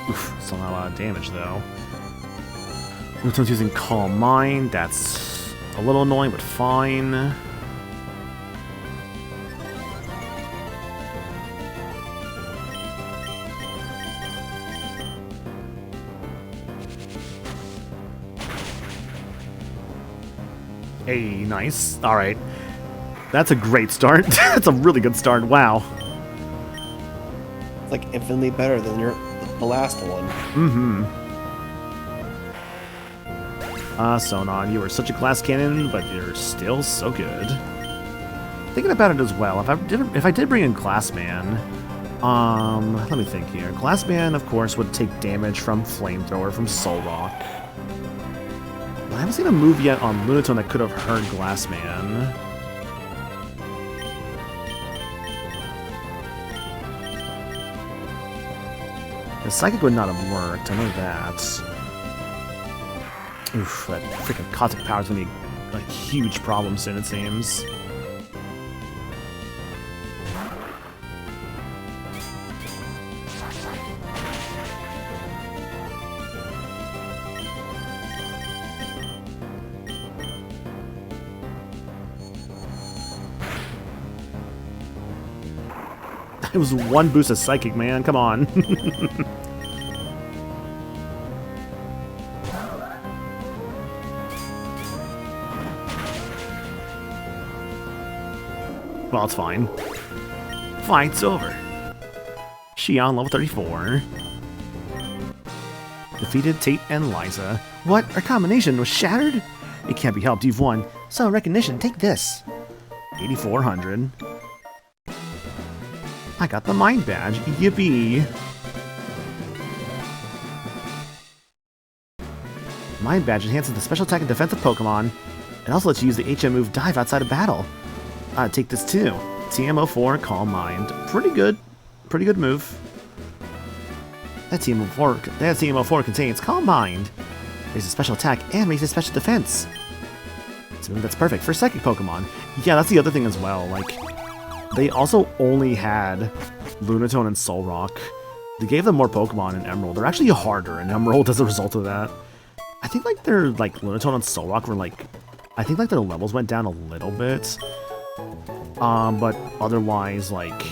Oof, still not a lot of damage though. Lutone's using Calm Mind, that's a little annoying, but fine. Hey, nice. Alright. That's a great start. That's a really good start. Wow. It's like infinitely better than the last one. Sonon, you are such a glass cannon, but you're still so good. Thinking about it as well, if I did bring in Glassman, let me think here. Glassman, of course, would take damage from Flamethrower from Solrock. I haven't seen a move yet on Lunatone that could have hurt Glassman. The Psychic would not have worked, I know that. Oof, that freaking Cosmic Power is going to be a huge problem soon, it seems. It was one boost of Psychic, man. Come on. Well, it's fine. Fight's over. Xion, level 34. Defeated Tate and Liza. What? Our combination was shattered? It can't be helped. You've won. So, recognition, take this. 8,400. I got the Mind Badge. Yippee. Mind Badge enhances the special attack and defense of Pokemon. It also lets you use the HM move Dive outside of battle. Take this too. TMO4, Calm Mind. Pretty good. Pretty good move. That TMO4 contains Calm Mind. Raises special attack and raises special defense. It's a move that's perfect for Psychic Pokemon. Yeah, that's the other thing as well. Like, they also only had Lunatone and Solrock. They gave them more Pokemon in Emerald. They're actually harder in Emerald as a result of that. I think like their Lunatone and Solrock were like, I think like their levels went down a little bit. But otherwise like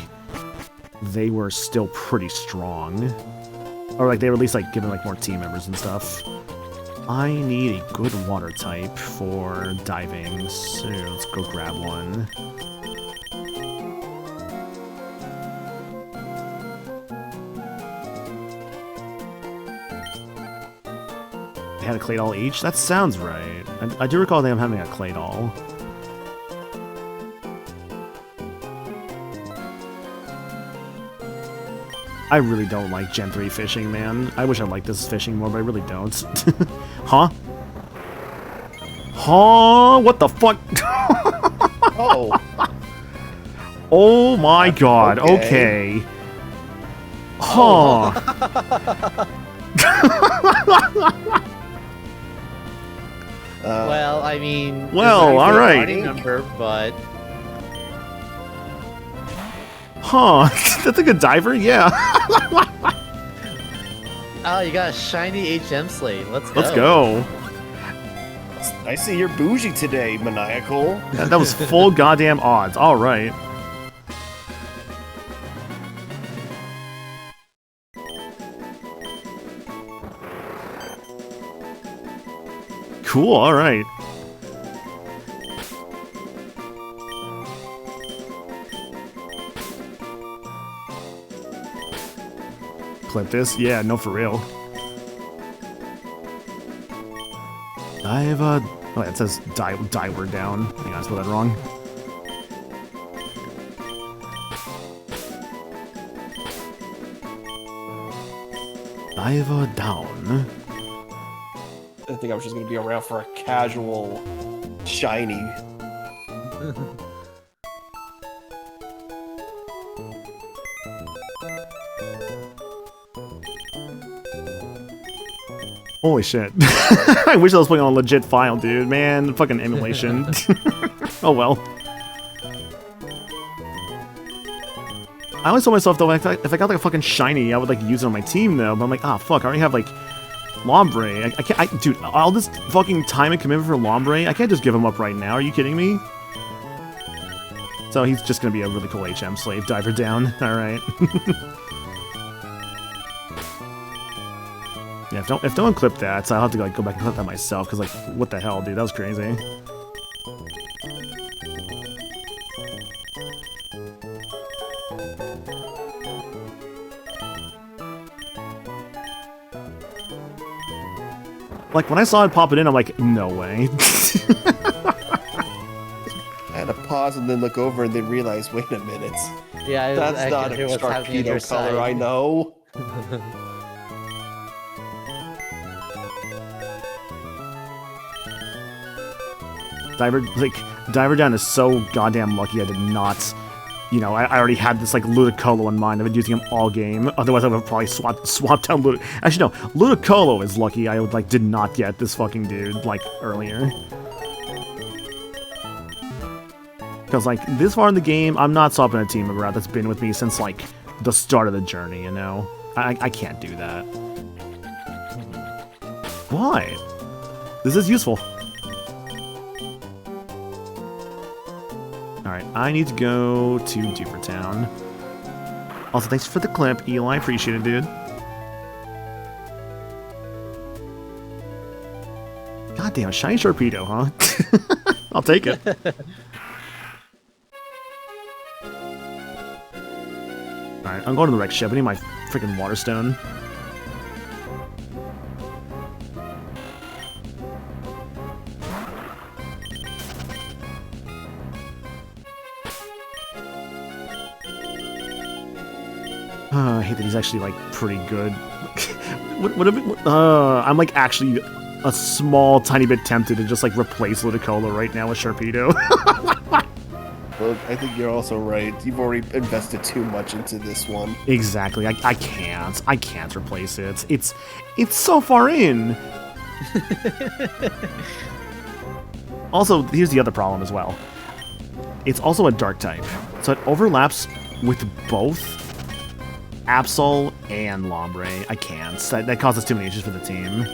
they were still pretty strong. Or like they were at least like given like more team members and stuff. I need a good water type for diving, so let's go grab one. They had a Claydol each? That sounds right. I do recall them having a Claydol. I really don't like Gen 3 fishing, man. I wish I liked this fishing more, but I really don't. Huh? Huh? What the fuck? Oh, Oh my god, okay. okay. Huh. Well, I mean, Well, it's not a alright. party number, but Huh. That's a good diver? Yeah. oh, you got a shiny HM slate. Let's go. Let's go. I see you're bougie today, Maniacal. That was full goddamn odds. Alright. Cool, alright. Clip this? Yeah, no, for real. I have a... Oh, it says diver down. Hang on, I spelled that wrong. Diver down. I think I was just gonna be around for a casual shiny. Holy shit. I wish I was playing on a legit file, dude. Man, fucking emulation. Oh well. I always told myself, though, if I got like a fucking shiny, I would like use it on my team, though. But I'm like, ah, fuck, I already have like Lombre. I can't, dude, all this fucking time and commitment for Lombre, I can't just give him up right now. Are you kidding me? So he's just gonna be a really cool HM slave diver down. Alright. Yeah, if don't clip that, so I'll have to like go back and clip that myself, because like, what the hell, dude, that was crazy. Like, when I saw it pop it in, I'm like, no way. I had to pause and then look over and then realize, wait a minute. Yeah, That's I not can a hear what's happening on your Sharpedo color, side. I know. Diver down is so goddamn lucky I did not, you know, I already had this, like, Ludicolo in mind. I've been using him all game. Otherwise, I would have probably swapped out Actually, no, Ludicolo is lucky I, like, did not get this fucking dude, like, earlier. Because, like, this far in the game, I'm not swapping a team member out that's been with me since, like, the start of the journey, you know? I can't do that. Why? This is useful. Alright, I need to go to Dupertown. Also, thanks for the clip, Eli. Appreciate it, dude. God damn, shiny Sharpedo, huh? I'll take it. Alright, I'm going to the wreck ship. I need my freaking water stone. I hate that he's actually, like, pretty good. I'm, like, actually a small, tiny bit tempted to just, like, replace Ludicolo right now with Sharpedo. Well, I think you're also right. You've already invested too much into this one. Exactly. I can't replace it. It's so far in. Also, here's the other problem as well. It's also a dark type, so it overlaps with both Absol and Lombre. I can't. That causes too many issues for the team.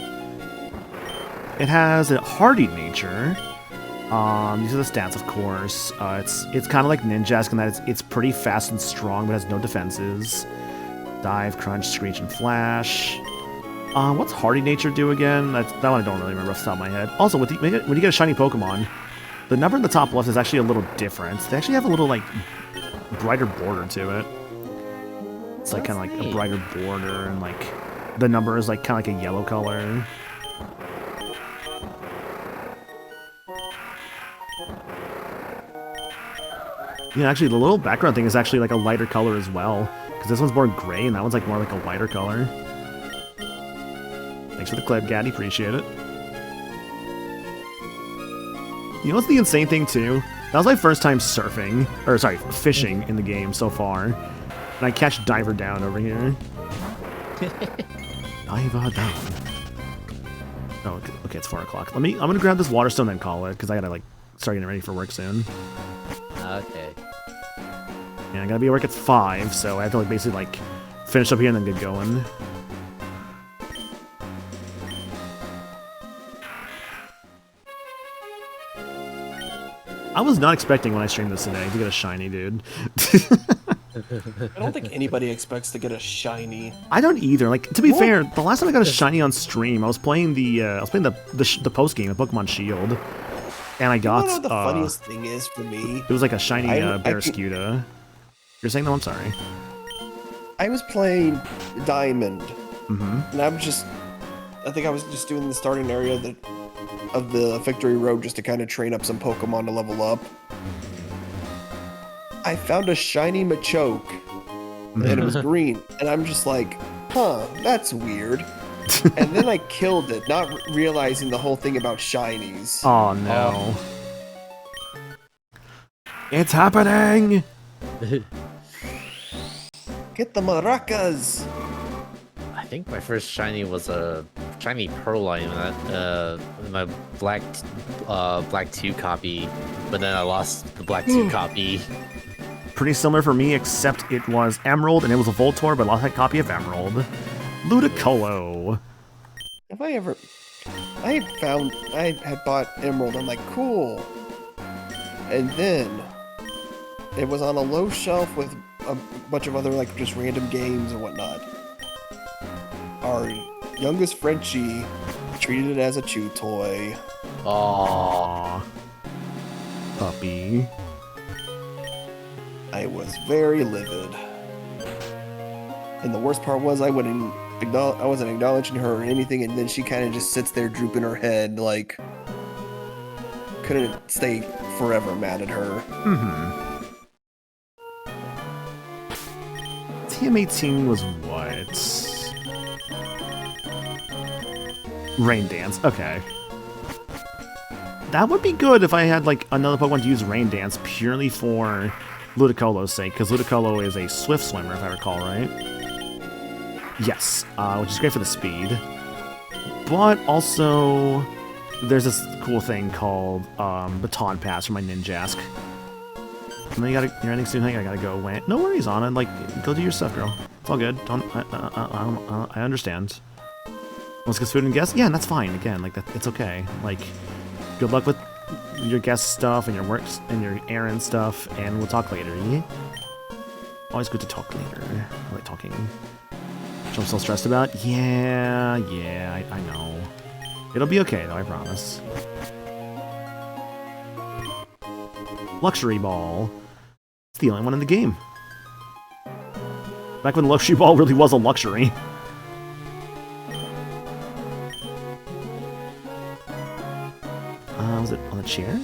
It has a hardy nature. These are the stats, of course. It's kind of like Ninjask in that it's pretty fast and strong, but has no defenses. Dive, Crunch, Screech, and Flash. What's hardy nature do again? That one I don't really remember off the top of my head. Also, when you get a shiny Pokemon, the number in the top left is actually a little different. They actually have a little, like, brighter border to it. It's like kind of like a brighter border, and like the number is like kind of like a yellow color. Yeah, actually, the little background thing is actually like a lighter color as well. because this one's more gray and that one's like more like a lighter color. Thanks for the clip, Gaddy. Appreciate it. You know what's the insane thing too? That was my first time surfing, or sorry, fishing in the game so far. And I catch Diver Down over here. Diver Down. Oh, okay, it's 4 o'clock. I'm gonna grab this water stone and call it, because I gotta like start getting ready for work soon. Okay. Yeah, I gotta be at work at 5, so I have to like basically like finish up here and then get going. I was not expecting when I streamed this today to get a shiny, dude. I don't think anybody expects to get a shiny. I don't either. Like, to be fair, the last time I got a shiny on stream, I was playing the post game, the Pokemon Shield, and I got. You know what the funniest thing is for me? It was like a shiny Barraskewda. You're saying no? I'm sorry. I was playing Diamond, and I think I was just doing the starting area of the Victory Road just to kind of train up some Pokemon to level up. I found a shiny Machoke, and it was green, and I'm just like, huh, that's weird. And then I killed it, not realizing the whole thing about shinies. Oh no. It's happening! Get the maracas! I think my first shiny was a shiny Pearline in my black 2 copy, but then I lost the black 2 copy. Pretty similar for me, except it was Emerald and it was a Voltorb, but I lost a copy of Emerald. Ludicolo. I had bought Emerald, I'm like, cool. And then it was on a low shelf with a bunch of other like just random games and whatnot. Our youngest Frenchie treated it as a chew toy. Aww. Puppy. I was very livid. And the worst part was I wasn't acknowledging her or anything, and then she kind of just sits there drooping her head like couldn't stay forever mad at her. TM18 was what? Rain Dance, okay. That would be good if I had like another Pokemon to use Rain Dance purely for Ludicolo's sake, because Ludicolo is a swift swimmer, if I recall right. Yes, which is great for the speed. But also, there's this cool thing called Baton Pass for my Ninjask. And then you're ending soon. I gotta go. No worries, Anna. Like, go do your stuff, girl. It's all good. I understand. Let's get food and guests. Yeah, and that's fine. Again, like it's okay. Like, good luck with your guest stuff and your work and your errand stuff, and we'll talk later. Yeah? Always good to talk later. I like talking. Which I'm so stressed about. Yeah, I know. It'll be okay though. I promise. Luxury Ball. It's the only one in the game. Back when Luxury Ball really was a luxury. Was it on the chair?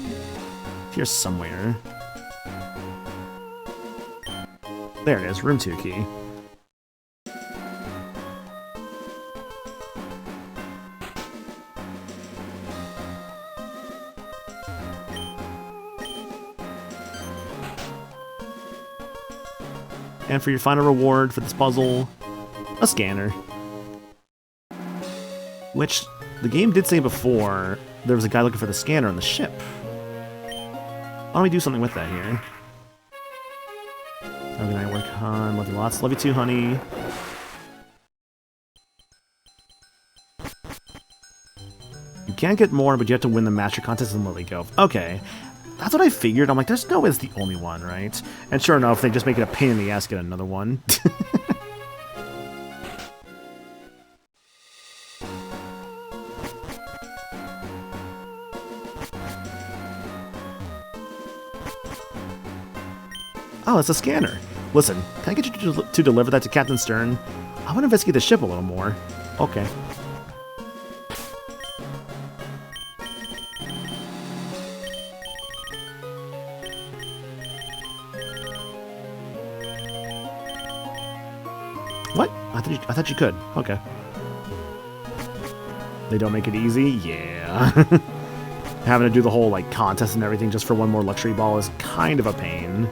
Here somewhere. There it is, room 2 key. And for your final reward for this puzzle, a scanner. Which, the game did say before, there was a guy looking for the scanner on the ship. Why don't we do something with that here? How can I work on? Love you lots. Love you too, honey. You can't get more, but you have to win the master contest and let it go. Okay. That's what I figured. I'm like, there's no way it's the only one, right? And sure enough, they just make it a pain in the ass to get another one. Oh, it's a scanner. Listen, can I get you to deliver that to Captain Stern? I want to investigate the ship a little more. Okay. I thought you could. Okay. They don't make it easy? Yeah. Having to do the whole, like, contest and everything just for one more luxury ball is kind of a pain.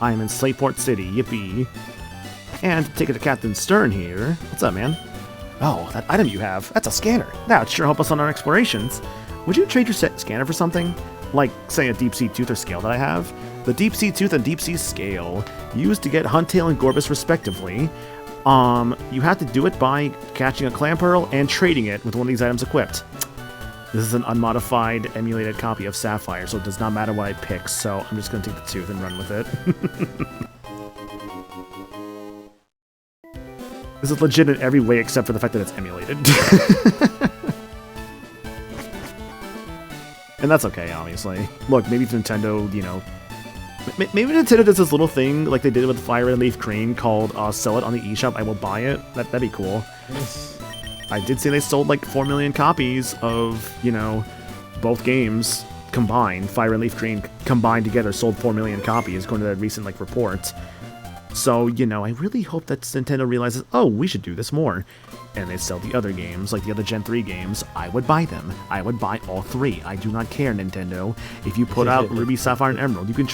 I am in Slateport City, yippee. And to take it to Captain Stern here. What's up, man? Oh, that item you have, that's a scanner. That would sure help us on our explorations. Would you trade your scanner for something? Like, say, a deep sea tooth or scale that I have? The deep sea tooth and deep sea scale, used to get Huntail and Gorbis respectively. You have to do it by catching a clam pearl and trading it with one of these items equipped. This is an unmodified, emulated copy of Sapphire, so it does not matter what I pick, so I'm just going to take the tooth and run with it. This is legit in every way except for the fact that it's emulated. And that's okay, obviously. Look, maybe if Nintendo, you know... Maybe Nintendo does this little thing like they did with Fire and Leaf Green called sell it on the eShop, I will buy it. That'd be cool. I did say they sold like 4 million copies of, you know, both games combined. Fire and Leaf Green combined together sold 4 million copies, according to that recent like report. So, you know, I really hope that Nintendo realizes, oh, we should do this more. And they sell the other games, like the other Gen 3 games. I would buy them. I would buy all 3. I do not care, Nintendo. If you put out Ruby, Sapphire, and Emerald, you can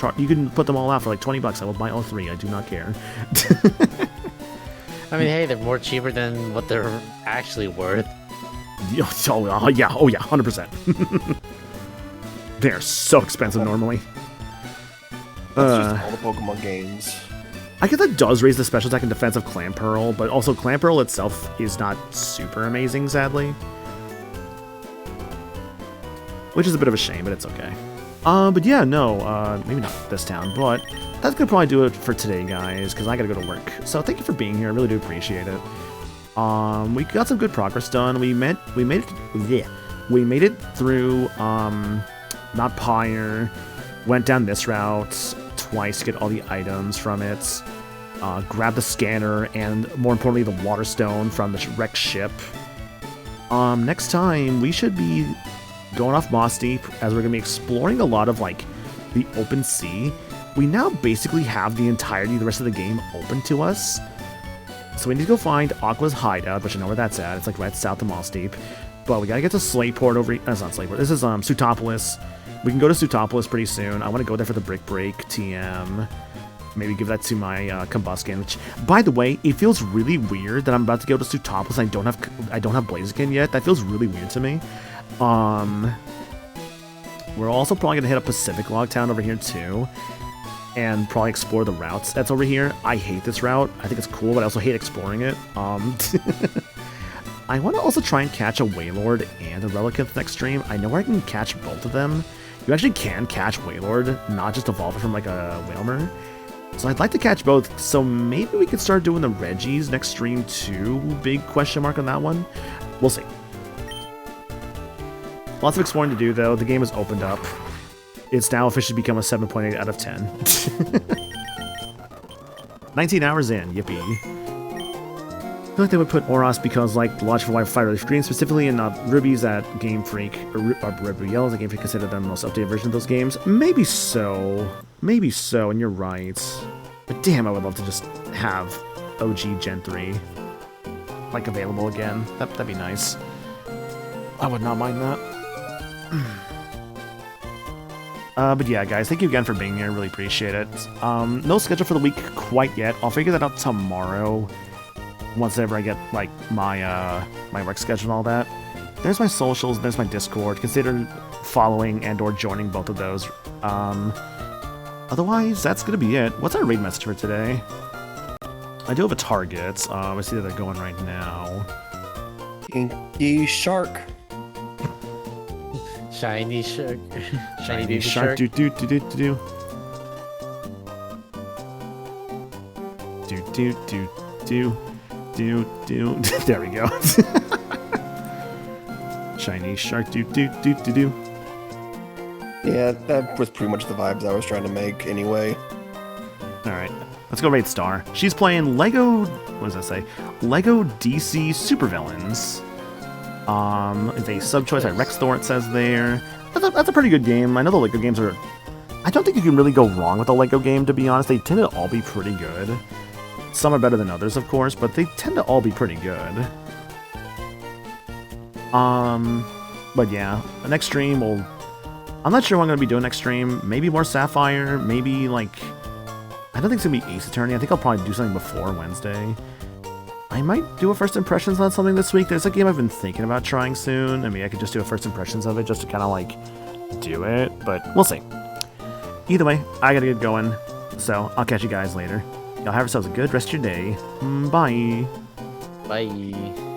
put them all out for like $20. I will buy all 3. I do not care. I mean, hey, they're more cheaper than what they're actually worth. Oh yeah, 100%. They're so expensive normally. That's just all the Pokemon games. I guess that does raise the special attack and defense of Clam Pearl, but also Clam Pearl itself is not super amazing, sadly. Which is a bit of a shame, but it's okay. But yeah, no, maybe not this town, but that's gonna probably do it for today, guys, because I gotta go to work. So thank you for being here, I really do appreciate it. We got some good progress done. We made it through, Mount Pyre, went down this route twice to get all the items from it, grabbed the scanner, and more importantly, the water stone from the wrecked ship. Next time, we should be going off Moss Deep, as we're going to be exploring a lot of, like, the open sea. We now basically have the entirety of the rest of the game open to us. So we need to go find Aqua's hideout, which I know where that's at. It's, like, right south of Moss Deep. But we got to get to Slateport over here. That's not Slateport. This is, Sutopolis. We can go to Sutopolis pretty soon. I want to go there for the Brick Break TM. Maybe give that to my Combuskin. Which, by the way, it feels really weird that I'm about to go to Sutopolis and I don't have Blaziken yet. That feels really weird to me. We're also probably gonna hit up Pacific Log Town over here too, and probably explore the routes that's over here. I hate this route. I think it's cool, but I also hate exploring it. I want to also try and catch a Wailord and a Relicanth next stream. I know where I can catch both of them. You actually can catch Wailord, not just evolve it from like a Wailmer. So I'd like to catch both, so maybe we could start doing the Reggies next stream too. Big question mark on that one. We'll see. Lots of exploring to do though. The game has opened up. It's now officially become a 7.8 out of 10. 19 hours in, yippee. I feel like they would put Oros because, like, the logical why Fire Leaf Green specifically, and not Rubies at Game Freak, or Red Blue Yellow that Game Freak considered them the most updated version of those games. Maybe so, and you're right. But damn, I would love to just have OG Gen 3, like, available again. That'd be nice. I would not mind that. But yeah, guys, thank you again for being here. Really appreciate it. No schedule for the week quite yet. I'll figure that out tomorrow. Once ever I get, like, my my work schedule and all that. There's my socials, there's my Discord. Consider following and or joining both of those. Otherwise, that's gonna be it. What's our raid message for today? I do have a target. I see that they're going right now. Inky Shark. Shiny shark. Shiny baby shark. shark. Do. There we go. Shiny shark. Do. Yeah, that was pretty much the vibes I was trying to make anyway. Alright. let's go rate Star. She's playing Lego, what does that say? Lego DC Supervillains. If a sub-choice by Rex Thor, it says there. That's a pretty good game. I know the Lego games are... I don't think you can really go wrong with a Lego game, to be honest. They tend to all be pretty good. Some are better than others, of course, but they tend to all be pretty good. But yeah, next stream will... I'm not sure what I'm going to be doing next stream. Maybe more Sapphire, maybe, like... I don't think it's going to be Ace Attorney. I think I'll probably do something before Wednesday. I might do a first impressions on something this week. There's a game I've been thinking about trying soon. I mean, I could just do a first impressions of it just to kind of, like, do it, but we'll see. Either way, I gotta get going, so I'll catch you guys later. Y'all have yourselves a good rest of your day. Bye! Bye.